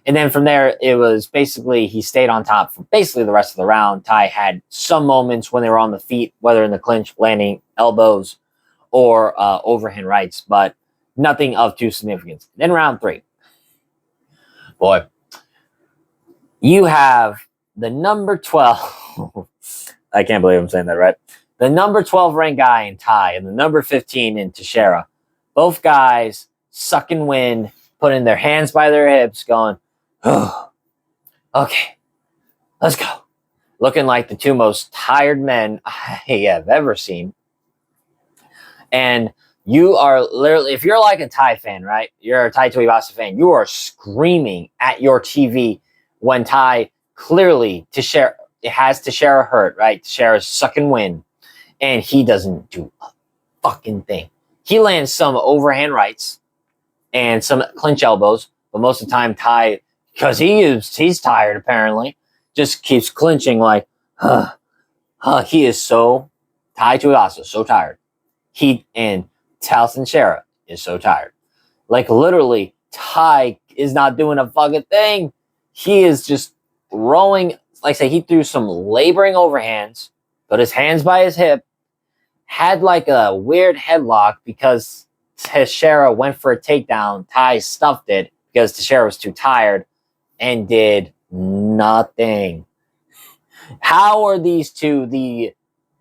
And then from there, it was basically he stayed on top for basically the rest of the round. Tai had some moments when they were on the feet, whether in the clinch, landing elbows or overhand rights, but nothing of too significance. Then round three. Boy, you have the number 12. I can't believe I'm saying that, right? The number 12 ranked guy in Tai and the number 15 in Teixeira. Both guys sucking wind, putting their hands by their hips, going, oh, okay, let's go. Looking like the two most tired men I have ever seen. And you are literally, if you're like a Tai fan, right? You're a Tai Tuivasa fan. You are screaming at your TV when Tai clearly has Teixeira hurt, right? Teixeira's sucking wind, and he doesn't do a fucking thing. He lands some overhand rights and some clinch elbows, but most of the time Tai, because he's tired apparently, just keeps clinching like, he is so, Tai Tuivasa, so tired. He and Talison Teixeira is so tired. Like literally, Tai is not doing a fucking thing. He is just throwing, like I say, he threw some laboring overhands, put his hands by his hip, had like a weird headlock because Teixeira went for a takedown. Tai stuffed it because Teixeira was too tired and did nothing. How are these two the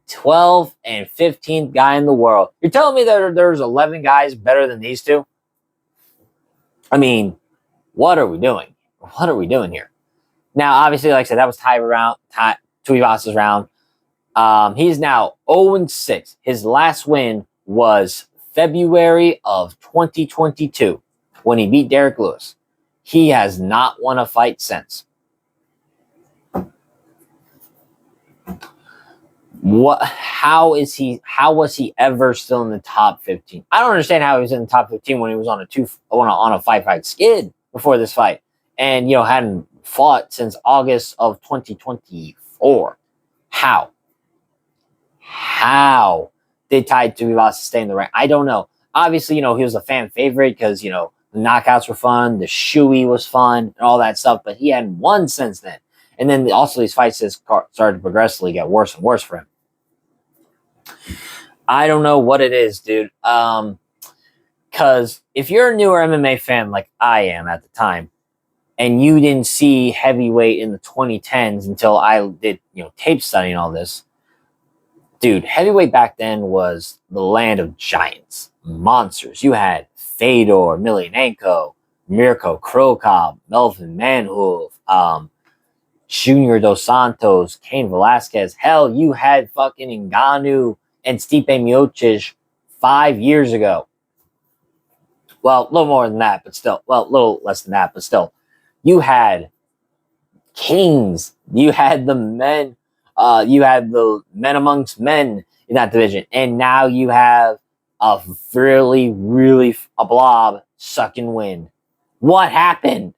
12th and 15th guy in the world? You're telling me that there's 11 guys better than these two? I mean, what are we doing? What are we doing here? Now, obviously, like I said, that was Tuivasa's round. He's now 0-6. His last win was February of 2022 when he beat Derek Lewis. He has not won a fight since. How was he ever still in the top 15? I don't understand how he was in the top 15 when he was on a 5-fight skid before this fight, and hadn't fought since August of 2024. How did Tai Tuivasa stay in the rank? I don't know. Obviously, he was a fan favorite because the knockouts were fun, the shoey was fun, and all that stuff. But he hadn't won since then, and then also these fights just started to progressively get worse and worse for him. I don't know what it is, dude. Because if you're a newer MMA fan like I am at the time, and you didn't see heavyweight in the 2010s until I did, tape studying all this, dude, heavyweight back then was the land of giants, monsters. You had Fedor, Emelianenko, Mirko Krokop, Melvin Manhoef, Junior Dos Santos, Cain Velasquez. Hell, you had fucking Ngannou and Stipe Miocic 5 years ago. Well, a little more than that, but still. Well, a little less than that, but still. You had kings. You had the men. You had the men amongst men in that division. And now you have a really a blob sucking wind. What happened?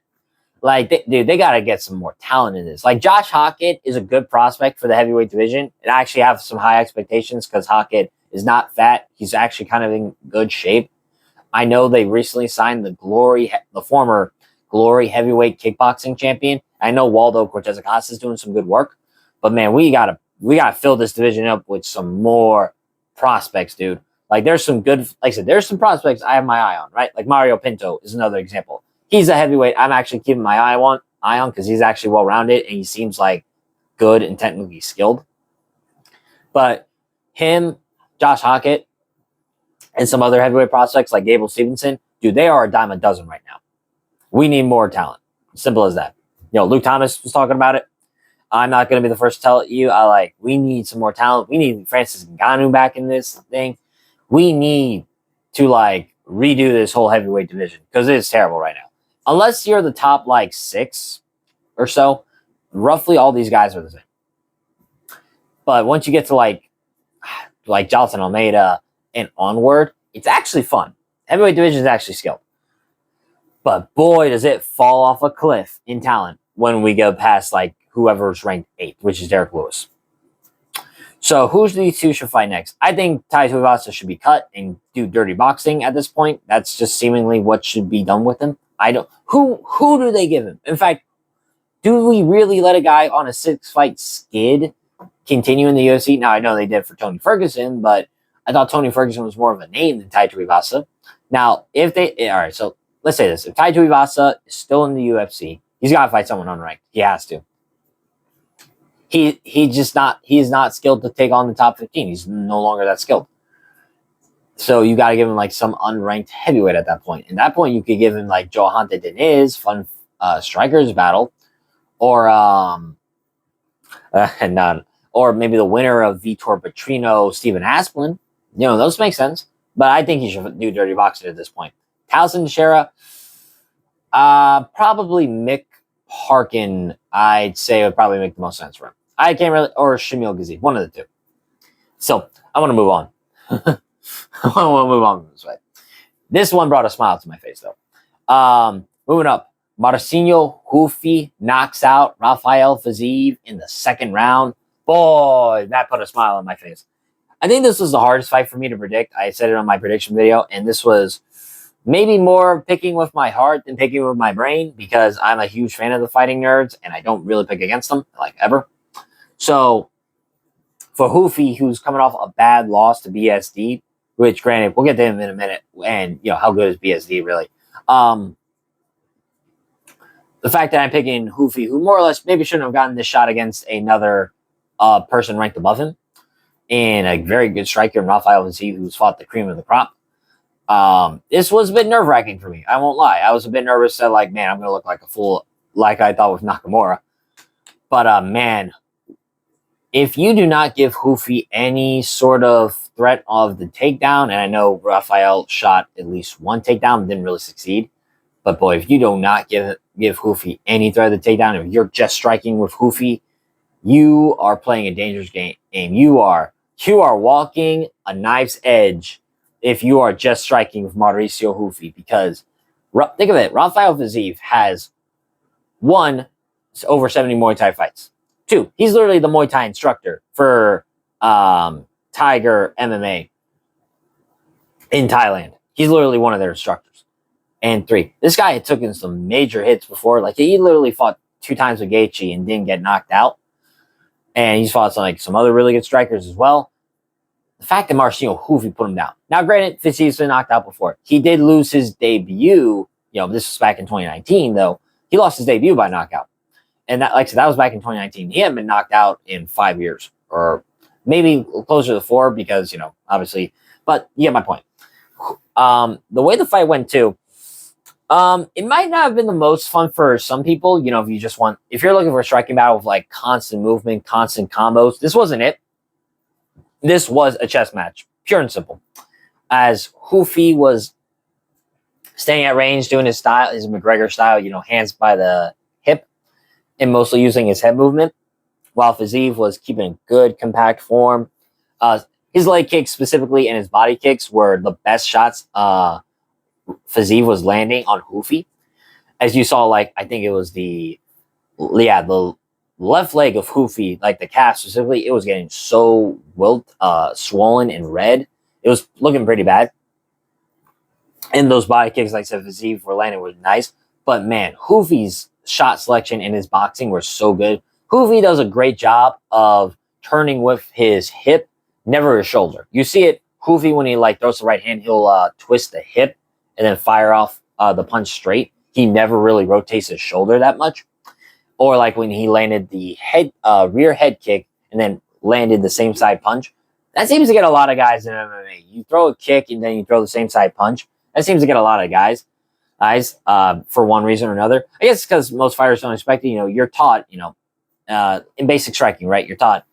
Like, they got to get some more talent in this. Like, Josh Hockett is a good prospect for the heavyweight division. And I actually have some high expectations because Hockett is not fat. He's actually kind of in good shape. I know they recently signed the former Glory heavyweight kickboxing champion. I know Waldo Cortez-Acosta is doing some good work. But, man, we gotta fill this division up with some more prospects, dude. Like, there's some good, like I said, there's some prospects I have my eye on, right? Like Mario Pinto is another example. He's a heavyweight I'm actually keeping my eye on because he's actually well-rounded and he seems like good and technically skilled. But him, Josh Hockett, and some other heavyweight prospects like Gable Stevenson, dude, they are a dime a dozen right now. We need more talent. Simple as that. Luke Thomas was talking about it. I'm not going to be the first to tell you. We need some more talent. We need Francis Ngannou back in this thing. We need to, redo this whole heavyweight division because it is terrible right now. Unless you're the top, 6 or so, roughly all these guys are the same. But once you get to, like Jonathan Almeida and onward, it's actually fun. Heavyweight division is actually skilled. But boy, does it fall off a cliff in talent when we go past, whoever's ranked 8th, which is Derek Lewis. So who's these two should fight next? I think Tai Tuivasa should be cut and do dirty boxing at this point. That's just seemingly what should be done with him. Who do they give him? In fact, do we really let a guy on a 6-fight skid continue in the UFC? Now, I know they did for Tony Ferguson, but I thought Tony Ferguson was more of a name than Tai Tuivasa. Now, all right, so let's say this. If Tai Tuivasa is still in the UFC, he's got to fight someone unranked. He has to. He's not skilled to take on the top 15. He's no longer that skilled. So you got to give him some unranked heavyweight at that point. At that point, you could give him Johanna Diniz, fun strikers battle, or maybe the winner of Vitor Petrino, Stephen Asplin. Those make sense. But I think he should do dirty boxing at this point. Towson Teixeira, probably Mick Harkin, I'd say would probably make the most sense for him. I can't really, or Shamil Ghazi, one of the two. So I want to move on. I want to move on this way. This one brought a smile to my face, though. Moving up, Marcinho Hufi knocks out Rafael Fiziev in the 2nd round. Boy, that put a smile on my face. I think this was the hardest fight for me to predict. I said it on my prediction video, and this was maybe more picking with my heart than picking with my brain because I'm a huge fan of the fighting nerds, and I don't really pick against them, ever. So, For Hoofy, who's coming off a bad loss to BSD, which granted, we'll get to him in a minute, and how good is BSD really? The fact that I'm picking Hoofy, who more or less maybe shouldn't have gotten this shot against another person ranked above him, and a very good striker in Rafael Vaziev, who's fought the cream of the crop. This was a bit nerve-wracking for me. I won't lie. I was a bit nervous that, like, man, I'm going to look like a fool, like I thought with Nakamura. But, man, if you do not give Hoofy any sort of threat of the takedown, and I know Rafael shot at least one takedown, didn't really succeed. But, boy, if you do not give Hoofy any threat of the takedown, if you're just striking with Hoofy, you are playing a dangerous game. You are walking a knife's edge if you are just striking with Mauricio Hoofy, because think of it, Rafael Vaziev has won over 70 Muay Thai fights. 2, he's literally the Muay Thai instructor for Tiger MMA in Thailand. He's literally one of their instructors. And 3, this guy had taken some major hits before. Like, he literally fought 2 times with Gaethje and didn't get knocked out. And he's fought some other really good strikers as well. The fact that Mauricio Hoofy put him down. Now, granted, Vaziv's been knocked out before. He did lose his debut. This was back in 2019, though. He lost his debut by knockout. And that, like I said, that was back in 2019. He hadn't been knocked out in 5 years, or maybe closer to 4, because, obviously. But you get my point. The way the fight went, too, it might not have been the most fun for some people. If you're looking for a striking battle with like constant movement, constant combos, this wasn't it. This was a chess match, pure and simple. As Hoofy was staying at range, doing his style, his McGregor style, hands by the hip, and mostly using his head movement, while Vaziev was keeping good, compact form. His leg kicks specifically and his body kicks were the best shots Vaziev was landing on Hoofy. As you saw, I think it was the left leg of Hoofy, like the calf specifically, it was getting so swollen and red. It was looking pretty bad. And those body kicks, like I said, Vaziev were landing was nice. But man, Hoofy's shot selection and his boxing were so good. Hoofy does a great job of turning with his hip, never his shoulder. You see it, Hoofy, when he throws the right hand, he'll twist the hip and then fire off the punch straight. He never really rotates his shoulder that much. Or like when he landed the rear head kick and then landed the same side punch. That seems to get a lot of guys in MMA. You throw a kick and then you throw the same side punch. That seems to get a lot of guys for one reason or another. I guess because most fighters don't expect it. You're taught, in basic striking, right? You're taught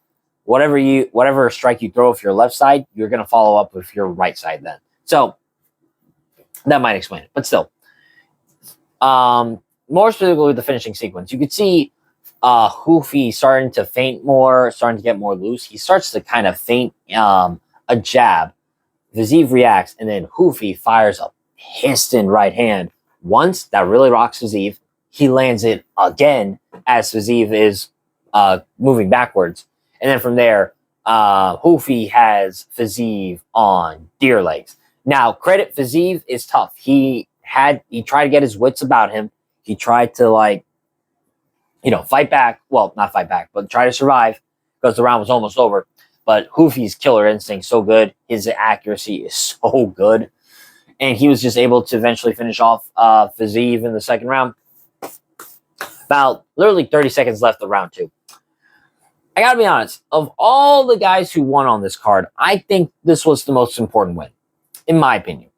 whatever strike you throw with your left side, you're going to follow up with your right side then. So that might explain it. But still, more specifically with the finishing sequence, you could see Hoofy starting to feint more, starting to get more loose. He starts to kind of feint a jab. Vaziev reacts, and then Hoofy fires a piston right hand. Once, that really rocks Vaziev. He lands it again as Vaziev is moving backwards. And then from there, Hoofy has Vaziev on deer legs. Now, credit Vaziev is tough. He tried to get his wits about him. He tried to fight back. Well, not fight back, but try to survive because the round was almost over. But Hoofy's killer instinct so good. His accuracy is so good. And he was just able to eventually finish off Vaziev in the second round. About literally 30 seconds left of round 2. I gotta be honest, of all the guys who won on this card, I think this was the most important win, in my opinion.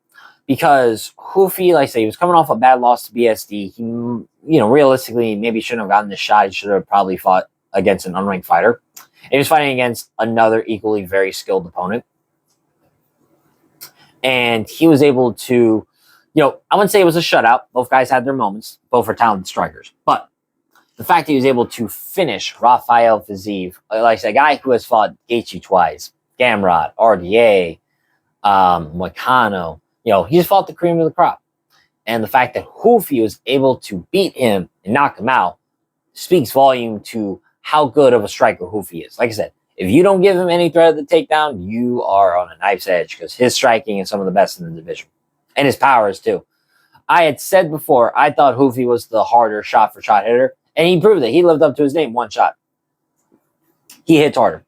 Because Hoofy, like I say, he was coming off a bad loss to BSD. He, realistically, maybe shouldn't have gotten this shot. He should have probably fought against an unranked fighter. And he was fighting against another equally very skilled opponent. And he was able to, I wouldn't say it was a shutout. Both guys had their moments. Both are talented strikers. But the fact that he was able to finish Rafael Vaziev, like I said, a guy who has fought Gaethje twice, Gamrot, RDA, Moicano, he's fought the cream of the crop. And the fact that Hoofy was able to beat him and knock him out speaks volume to how good of a striker Hoofy is. Like I said, if you don't give him any threat of the takedown, you are on a knife's edge because his striking is some of the best in the division. And his powers, too. I had said before, I thought Hoofy was the harder shot-for-shot hitter, and he proved it. He lived up to his name, one shot. He hits harder.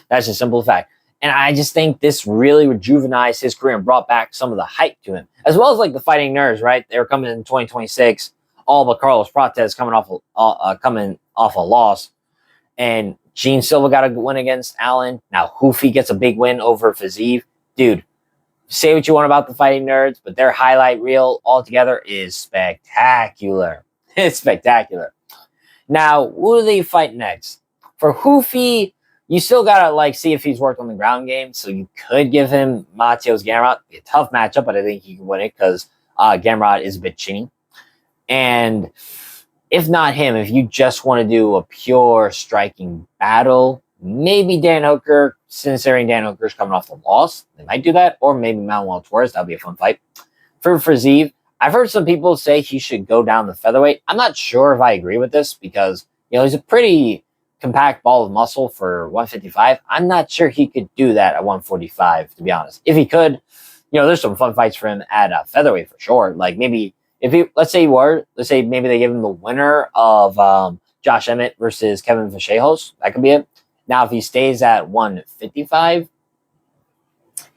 That's just simple fact. And I just think this really rejuvenized his career and brought back some of the hype to him, as well as like the fighting nerves, right? They were coming in 2026, all but Carlos Prates coming off a loss, and Gene Silva got a win against Allen. Now Hoofy gets a big win over Fiziev. Dude, say what you want about the fighting nerds, but their highlight reel altogether is spectacular. It's spectacular. Now, who do they fight next? For Hoofy, you still gotta like see if he's worked on the ground game. So you could give him Mateos Gamrot. Be a tough matchup, but I think he can win it because Gamrot is a bit chinny. And if not him, if you just want to do a pure striking battle, maybe Dan Hooker, considering Dan Hooker's coming off the loss, they might do that. Or maybe Manuel Torres. That'd be a fun fight. For Fiziev, I've heard some people say he should go down the featherweight. I'm not sure if I agree with this because, he's a pretty compact ball of muscle for 155. I'm not sure he could do that at 145, to be honest. If he could, there's some fun fights for him at featherweight for sure. Like maybe let's say maybe they give him the winner of Josh Emmett versus Kevin Vachejos. That could be it. Now, if he stays at 155,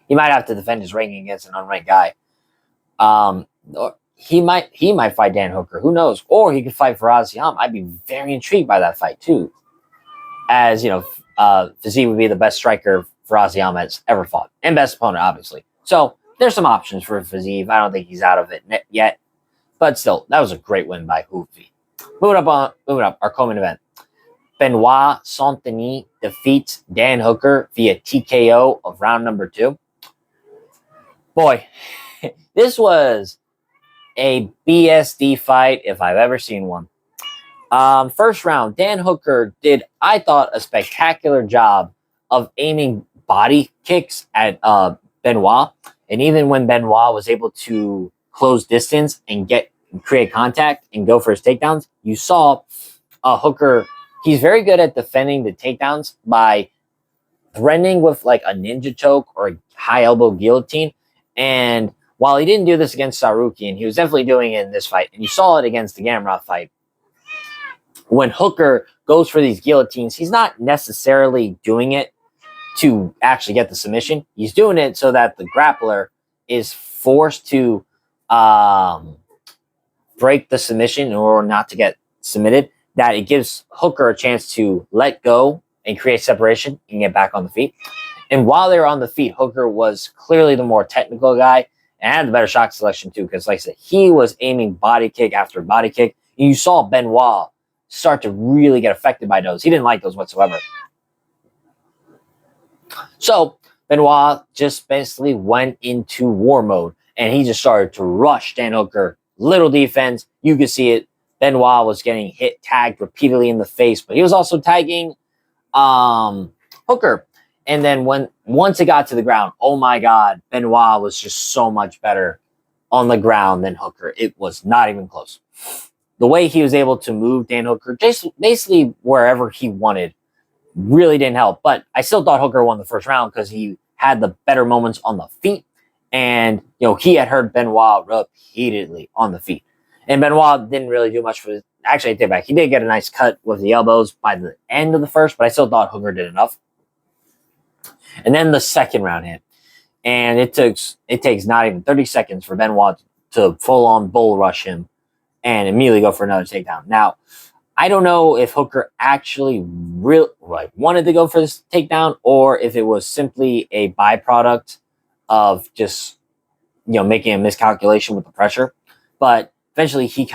he might have to defend his ranking against an unranked guy. He might fight Dan Hooker. Who knows? Or he could fight Faraz Yam. I'd be very intrigued by that fight too. As Fiziev would be the best striker Faraz Yam has ever fought, and best opponent, obviously. So there's some options for Fiziev. I don't think he's out of it yet, but still, that was a great win by Hoofy. Moving up, our co-main event. Benoit Saint-Denis defeats Dan Hooker via TKO of round number 2. Boy, this was a BSD fight if I've ever seen one. First round, Dan Hooker did, I thought, a spectacular job of aiming body kicks at Benoit. And even when Benoit was able to close distance and create contact and go for his takedowns, you saw Hooker, he's very good at defending the takedowns by threatening with like a ninja choke or a high elbow guillotine. And while he didn't do this against Sarukian, he was definitely doing it in this fight. And you saw it against the Gamrot fight. When Hooker goes for these guillotines, he's not necessarily doing it to actually get the submission. He's doing it so that the grappler is forced to break the submission in order not to get submitted. That it gives Hooker a chance to let go and create separation and get back on the feet. And while they were on the feet, Hooker was clearly the more technical guy and had the better shot selection too, because like I said, he was aiming body kick after body kick. And you saw Benoit start to really get affected by those. He didn't like those whatsoever. So Benoit just basically went into war mode, and he just started to rush Dan Hooker. Little defense. You could see it. Benoit was getting tagged repeatedly in the face, but he was also tagging Hooker. And then once it got to the ground, oh my God, Benoit was just so much better on the ground than Hooker. It was not even close. The way he was able to move Dan Hooker just basically wherever he wanted really didn't help. But I still thought Hooker won the first round because he had the better moments on the feet. And, he had hurt Benoit repeatedly on the feet. And Benoit didn't really do much for it. Actually, I take it back. He did get a nice cut with the elbows by the end of the first, but I still thought Hooker did enough. And then the second round hit. And it takes not even 30 seconds for Benoit to full-on bull rush him and immediately go for another takedown. Now, I don't know if Hooker actually really wanted to go for this takedown or if it was simply a byproduct of just, making a miscalculation with the pressure. But eventually he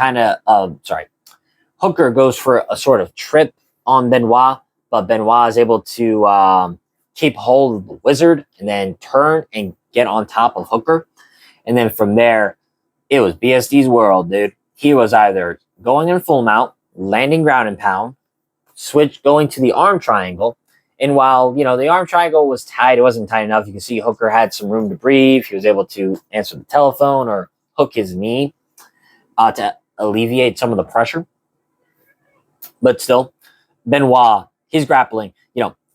Hooker goes for a sort of trip on Benoit, but Benoit is able to keep hold of the wizard and then turn and get on top of Hooker. And then from there, it was BSD's world, dude. He was either going in full mount, landing ground and pound, going to the arm triangle. And while, the arm triangle was tight, it wasn't tight enough. You can see Hooker had some room to breathe. He was able to answer the telephone or hook his knee to alleviate some of the pressure. But still, Benoit, his grappling,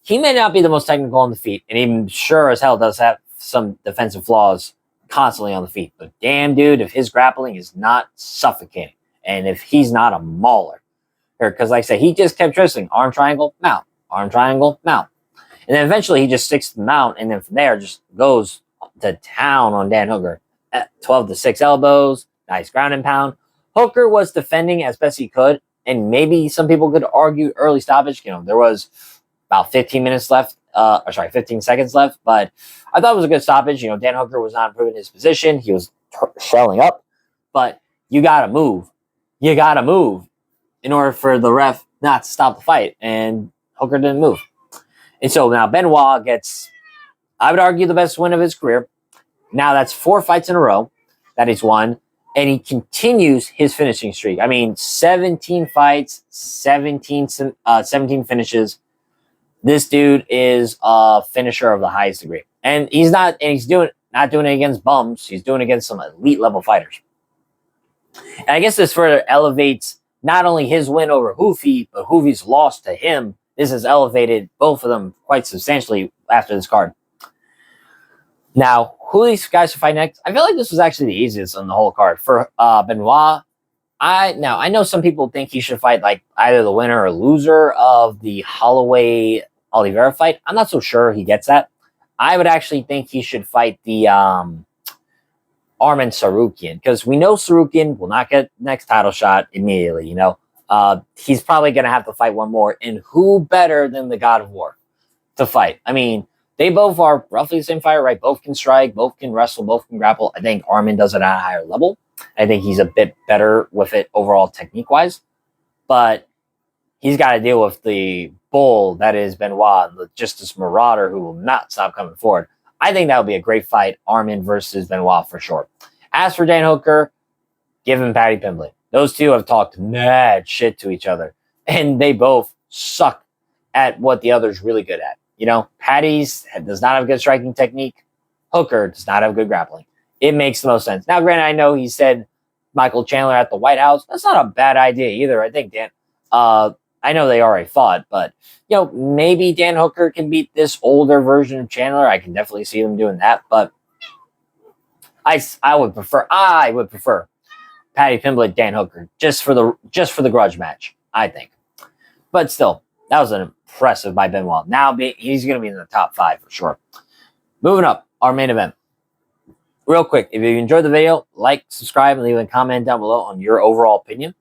he may not be the most technical on the feet, and even sure as hell does have some defensive flaws constantly on the feet. But damn, dude, if his grappling is not suffocating, and if he's not a mauler, because like I said, he just kept twisting arm triangle, mount, arm triangle, mount. And then eventually he just sticks to the mount, and then from there just goes to town on Dan Hooker. At 12-6 elbows, nice ground and pound. Hooker was defending as best he could, and maybe some people could argue early stoppage. There was about 15 minutes left, 15 seconds left, but I thought it was a good stoppage. Dan Hooker was not improving his position. He was shelling up, but you got to move. You got to move in order for the ref not to stop the fight, and Hooker didn't move. And so now Benoit gets, I would argue, the best win of his career. Now that's 4 fights in a row that he's won, and he continues his finishing streak. 17 fights, 17 finishes. This dude is a finisher of the highest degree. And he's not doing it against bums. He's doing it against some elite level fighters. And I guess this further elevates not only his win over Hoofy, but Hoofy's loss to him. This has elevated both of them quite substantially after this card. Now, who these guys should fight next? I feel like this was actually the easiest on the whole card. For Benoit, I know some people think he should fight like either the winner or loser of the Holloway Oliveira fight. I'm not so sure he gets that. I would actually think he should fight the Arman Tsarukyan, because we know Tsarukyan will not get next title shot immediately. He's probably going to have to fight one more, and who better than the God of War to fight? They both are roughly the same fighter, right? Both can strike, both can wrestle, both can grapple. I think Arman does it at a higher level. I think he's a bit better with it overall technique-wise. But he's got to deal with the bull that is Benoit, just this marauder who will not stop coming forward. I think that would be a great fight, Arman versus Benoit for sure. As for Dan Hooker, give him Paddy Pimblett. Those two have talked mad shit to each other, and they both suck at what the other's really good at. Paddy's does not have good striking technique. Hooker does not have good grappling. It makes the most sense. Now, granted, I know he said Michael Chandler at the White House. That's not a bad idea either. I think Dan, I know they already fought, but, maybe Dan Hooker can beat this older version of Chandler. I can definitely see them doing that, but I would prefer Paddy Pimblett, Dan Hooker, just for the grudge match, I think. But still, that was an impressive by Benoit. Now he's going to be in the top 5 for sure. Moving up, our main event. Real quick, if you enjoyed the video, like, subscribe, and leave a comment down below on your overall opinion.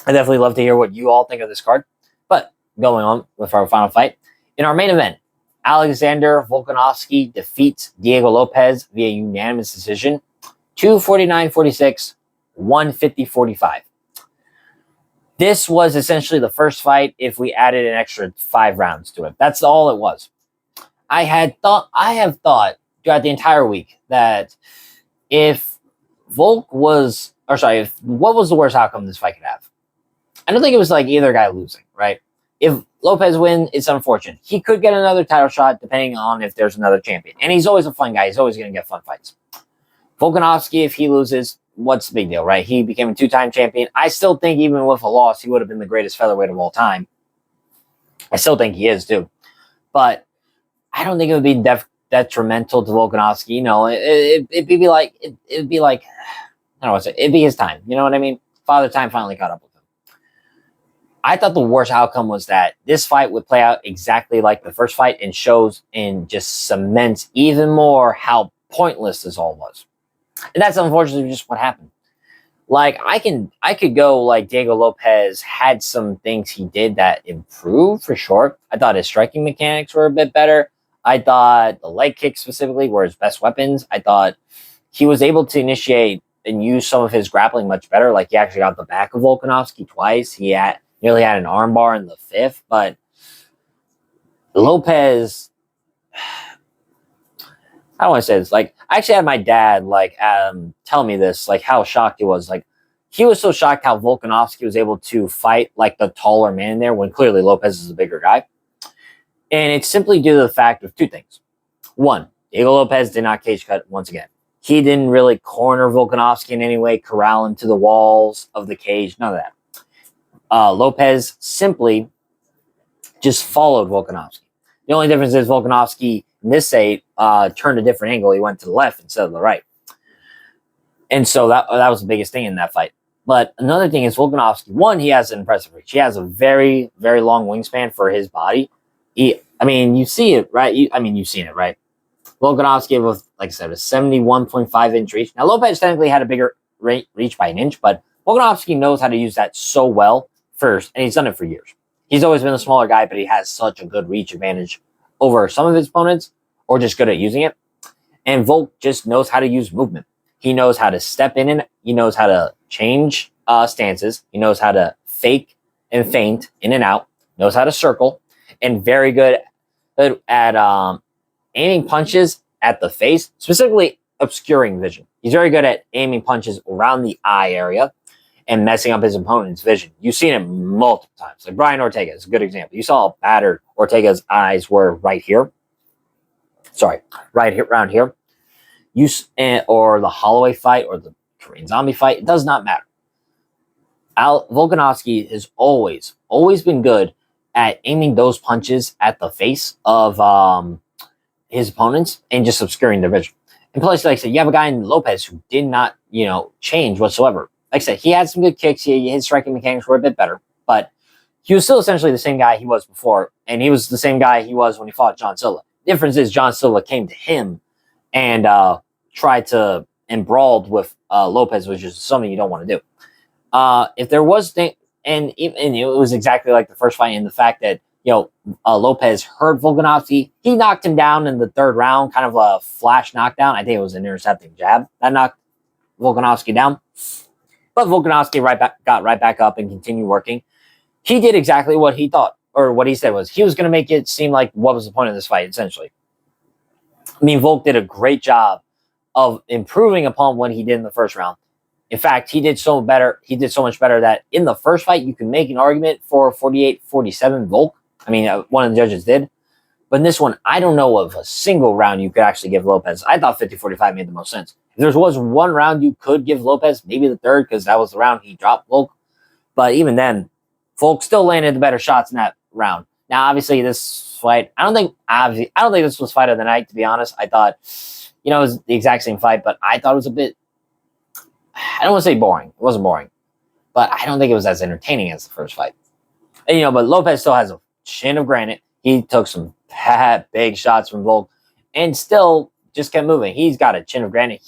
I definitely love to hear what you all think of this card. But going on with our final fight. In our main event, Alexander Volkanovski defeats Diego Lopez via unanimous decision. 249-46, 150-45. This was essentially the first fight if we added an extra 5 rounds to it. That's all it was. I have thought throughout the entire week that what was the worst outcome this fight could have? I don't think it was like either guy losing, right? If Lopez wins, it's unfortunate. He could get another title shot depending on if there's another champion. And he's always a fun guy. He's always going to get fun fights. Volkanovski, if he loses, what's the big deal, right? He became a 2-time champion. I still think even with a loss, he would have been the greatest featherweight of all time. I still think he is too. But I don't think it would be detrimental to Volkanovski. It'd be like, I don't know what to say. It'd be his time. You know what I mean? Father Time finally caught up with him. I thought the worst outcome was that this fight would play out exactly like the first fight and shows and just cements even more how pointless this all was. And that's unfortunately just what happened. Like, I could go like Diego Lopez had some things he did that improved for sure. I thought his striking mechanics were a bit better. I thought the leg kicks specifically were his best weapons. I thought he was able to initiate and use some of his grappling much better. Like, he actually got the back of Volkanovski twice. He nearly had an armbar in the 5th. But Lopez, I don't want to say this. Like, I actually had my dad tell me this, like how shocked he was. Like, he was so shocked how Volkanovski was able to fight like the taller man there when clearly Lopez is a bigger guy. And it's simply due to the fact of 2 things. 1, Diego Lopez did not cage cut once again. He didn't really corner Volkanovski in any way, corral him to the walls of the cage, none of that. Lopez simply just followed Volkanovski. The only difference is Volkanovski in this turned a different angle. He went to the left instead of the right. And so that was the biggest thing in that fight. But another thing is Volkanovski, 1, he has an impressive reach. He has a very, very long wingspan for his body. I mean, you see it, right? You've seen it, right? Volkanovski with, like I said, a 71.5-inch reach. Now, Lopez technically had a bigger reach by an inch, but Volkanovski knows how to use that so well first, and he's done it for years. He's always been a smaller guy, but he has such a good reach advantage over some of his opponents, or just good at using it. And Volk just knows how to use movement. He knows how to step in and he knows how to change stances. He knows how to fake and feint in and out. Knows how to circle, and very good at aiming punches at the face, specifically obscuring vision. He's very good at aiming punches around the eye area and messing up his opponent's vision. You've seen it multiple times. Like Brian Ortega is a good example. You saw how battered Ortega's eyes were right here. Sorry, right here, around here. Or the Holloway fight or the Korean Zombie fight. It does not matter. Volkanovski has always been good at aiming those punches at the face of his opponents and just obscuring their vision. And plus, like I said, you have a guy in Lopez who did not, change whatsoever. Like I said, he had some good kicks. His striking mechanics were a bit better, but he was still essentially the same guy he was before, and he was the same guy he was when he fought John Silva. The difference is John Silva came to him and tried to embrawled with Lopez, which is something you don't want to do. If there was and it was exactly like the first fight in the fact that Lopez hurt Volkanovski. He knocked him down in the third round, kind of a flash knockdown. I think it was an intercepting jab that knocked Volkanovski down. But Volkanovski got right back up and continued working. He did exactly what he thought, or what he said was he was going to make it seem like what was the point of this fight, essentially. I mean, Volk did a great job of improving upon what he did in the first round. In fact, he did so much better that in the first fight, you can make an argument for 48-47 Volk. I mean, one of the judges did. But in this one, I don't know of a single round you could actually give Lopez. I thought 50-45 made the most sense. If there was one round you could give Lopez, maybe the third, because that was the round he dropped Volk. But even then, Volk still landed the better shots in that round. Now, obviously, this fight, I don't think this was fight of the night, to be honest. I thought, it was the exact same fight, but I thought it was a bit, I don't want to say boring. It wasn't boring. But I don't think it was as entertaining as the first fight. And, but Lopez still has a chin of granite. He took some big shots from Volk and still just kept moving. He's got a chin of granite.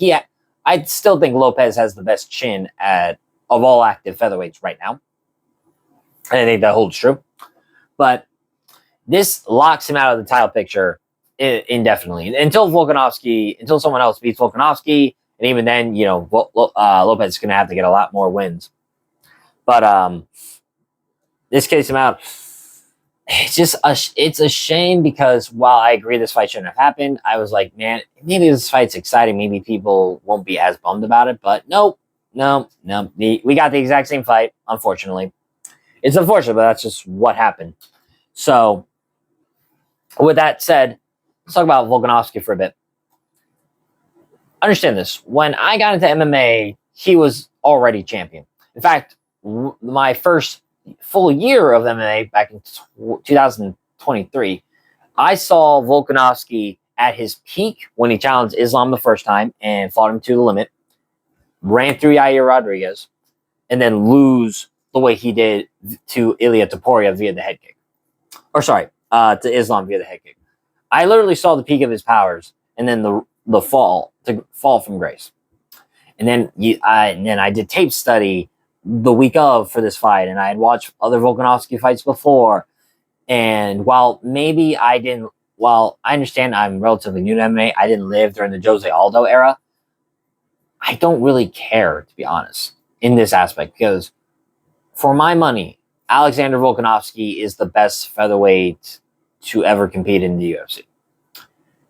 I still think Lopez has the best chin of all active featherweights right now. And I think that holds true. But this locks him out of the title picture indefinitely until someone else beats Volkanovski. And even then, Lopez is going to have to get a lot more wins. But this case him out. It's a shame because while I agree this fight shouldn't have happened, I was like, man, maybe this fight's exciting. Maybe people won't be as bummed about it. But no. We got the exact same fight, unfortunately. It's unfortunate, but that's just what happened. So, with that said, let's talk about Volkanovski for a bit. Understand this. When I got into MMA, he was already champion. In fact, my first full year of MMA back in 2023, I saw Volkanovski at his peak when he challenged Islam the first time and fought him to the limit, ran through Yair Rodriguez, and then lose the way he did to Ilia Topuria via the head kick. To Islam via the head kick. I literally saw the peak of his powers and then the fall from grace. And then I did tape study the week of for this fight, and I had watched other Volkanovski fights before. And while I understand I'm relatively new to MMA, I didn't live during the Jose Aldo era. I don't really care, to be honest, in this aspect, because for my money, Alexander Volkanovski is the best featherweight to ever compete in the UFC.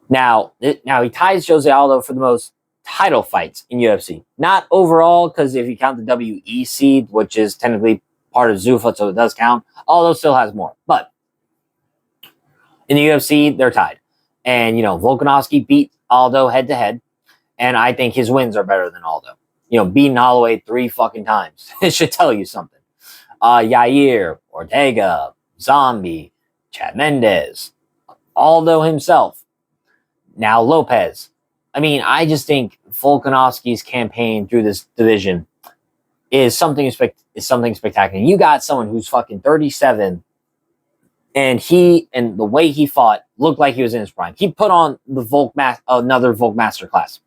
Now he ties Jose Aldo for the most title fights in UFC. Not overall, because if you count the WEC, which is technically part of Zuffa, so it does count, Aldo still has more. But in the UFC, they're tied. And, Volkanovski beat Aldo head-to-head, and I think his wins are better than Aldo. Beating Holloway 3 fucking times. It should tell you something. Yair, Ortega, Zombie, Chad Mendes, Aldo himself, now Lopez. I mean, I just think Volkanovski's campaign through this division is something spectacular. You got someone who's fucking 37 And the way he fought looked like he was in his prime. He put on another Volk masterclass.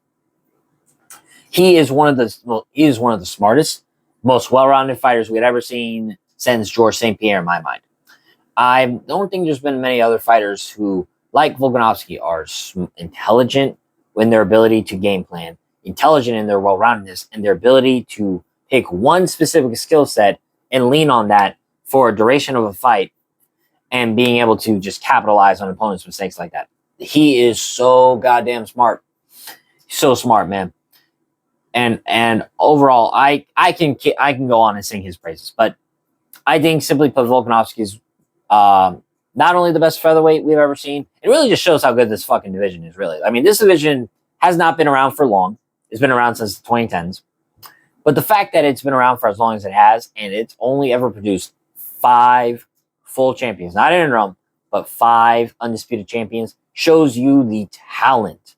He is one of the smartest, most well-rounded fighters we had ever seen since Georges St. Pierre, in my mind. I don't think there's been many other fighters who, like Volkanovski, are intelligent in their ability to game plan, intelligent in their well-roundedness, and their ability to pick one specific skill set and lean on that for a duration of a fight, and being able to just capitalize on opponents' mistakes like that. He is so goddamn smart. So smart, man. And overall, I can go on and sing his praises, but I think simply put, Volkanovski is not only the best featherweight we've ever seen, it really just shows how good this fucking division is, really. I mean, this division has not been around for long. It's been around since the 2010s. But the fact that it's been around for as long as it has, and it's only ever produced 5 full champions, not in interim, but 5 undisputed champions, shows you the talent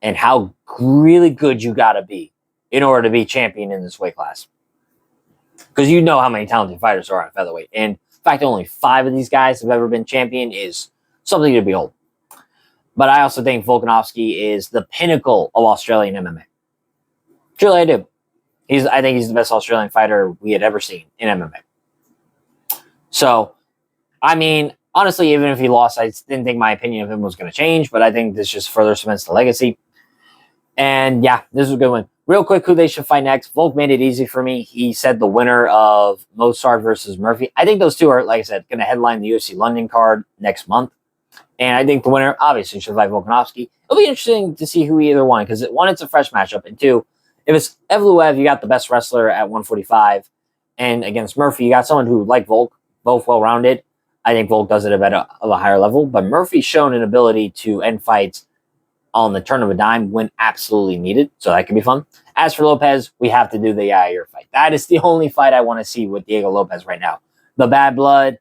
and how really good you gotta be in order to be champion in this weight class. Because you know how many talented fighters are on featherweight. And the fact that only 5 of these guys have ever been champion is something to behold. But I also think Volkanovski is the pinnacle of Australian MMA. Truly, I do. I think he's the best Australian fighter we had ever seen in MMA. So, I mean, honestly, even if he lost, I didn't think my opinion of him was going to change, but I think this just further cements the legacy. And yeah, this was a good one. Real quick, who they should fight next. Volk made it easy for me. He said the winner of Mozart versus Murphy. I think those two are, like I said, going to headline the UFC London card next month. And I think the winner, obviously, should fight Volkanovski. It'll be interesting to see who either won, because one, it's a fresh matchup, and two, if it's Evloev, you got the best wrestler at 145, and against Murphy, you got someone who, like Volk, both well-rounded. I think Volk does it at a higher level, but Murphy's shown an ability to end fights on the turn of a dime when absolutely needed, so that could be fun. As for Lopez, we have to do the Yair fight. That is the only fight I want to see with Diego Lopez right now. The bad blood,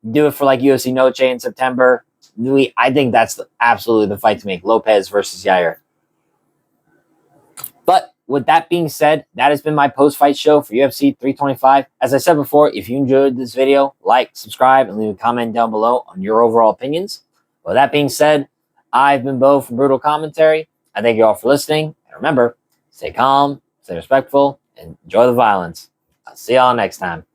do it for like UFC Noche in September. I think that's absolutely the fight to make, Lopez versus Yair. But with that being said, that has been my post-fight show for UFC 325. As I said before, if you enjoyed this video, like, subscribe, and leave a comment down below on your overall opinions. With that being said, I've been Bo from Brutal Commentary. I thank you all for listening. And remember, stay calm, stay respectful, and enjoy the violence. I'll see y'all next time.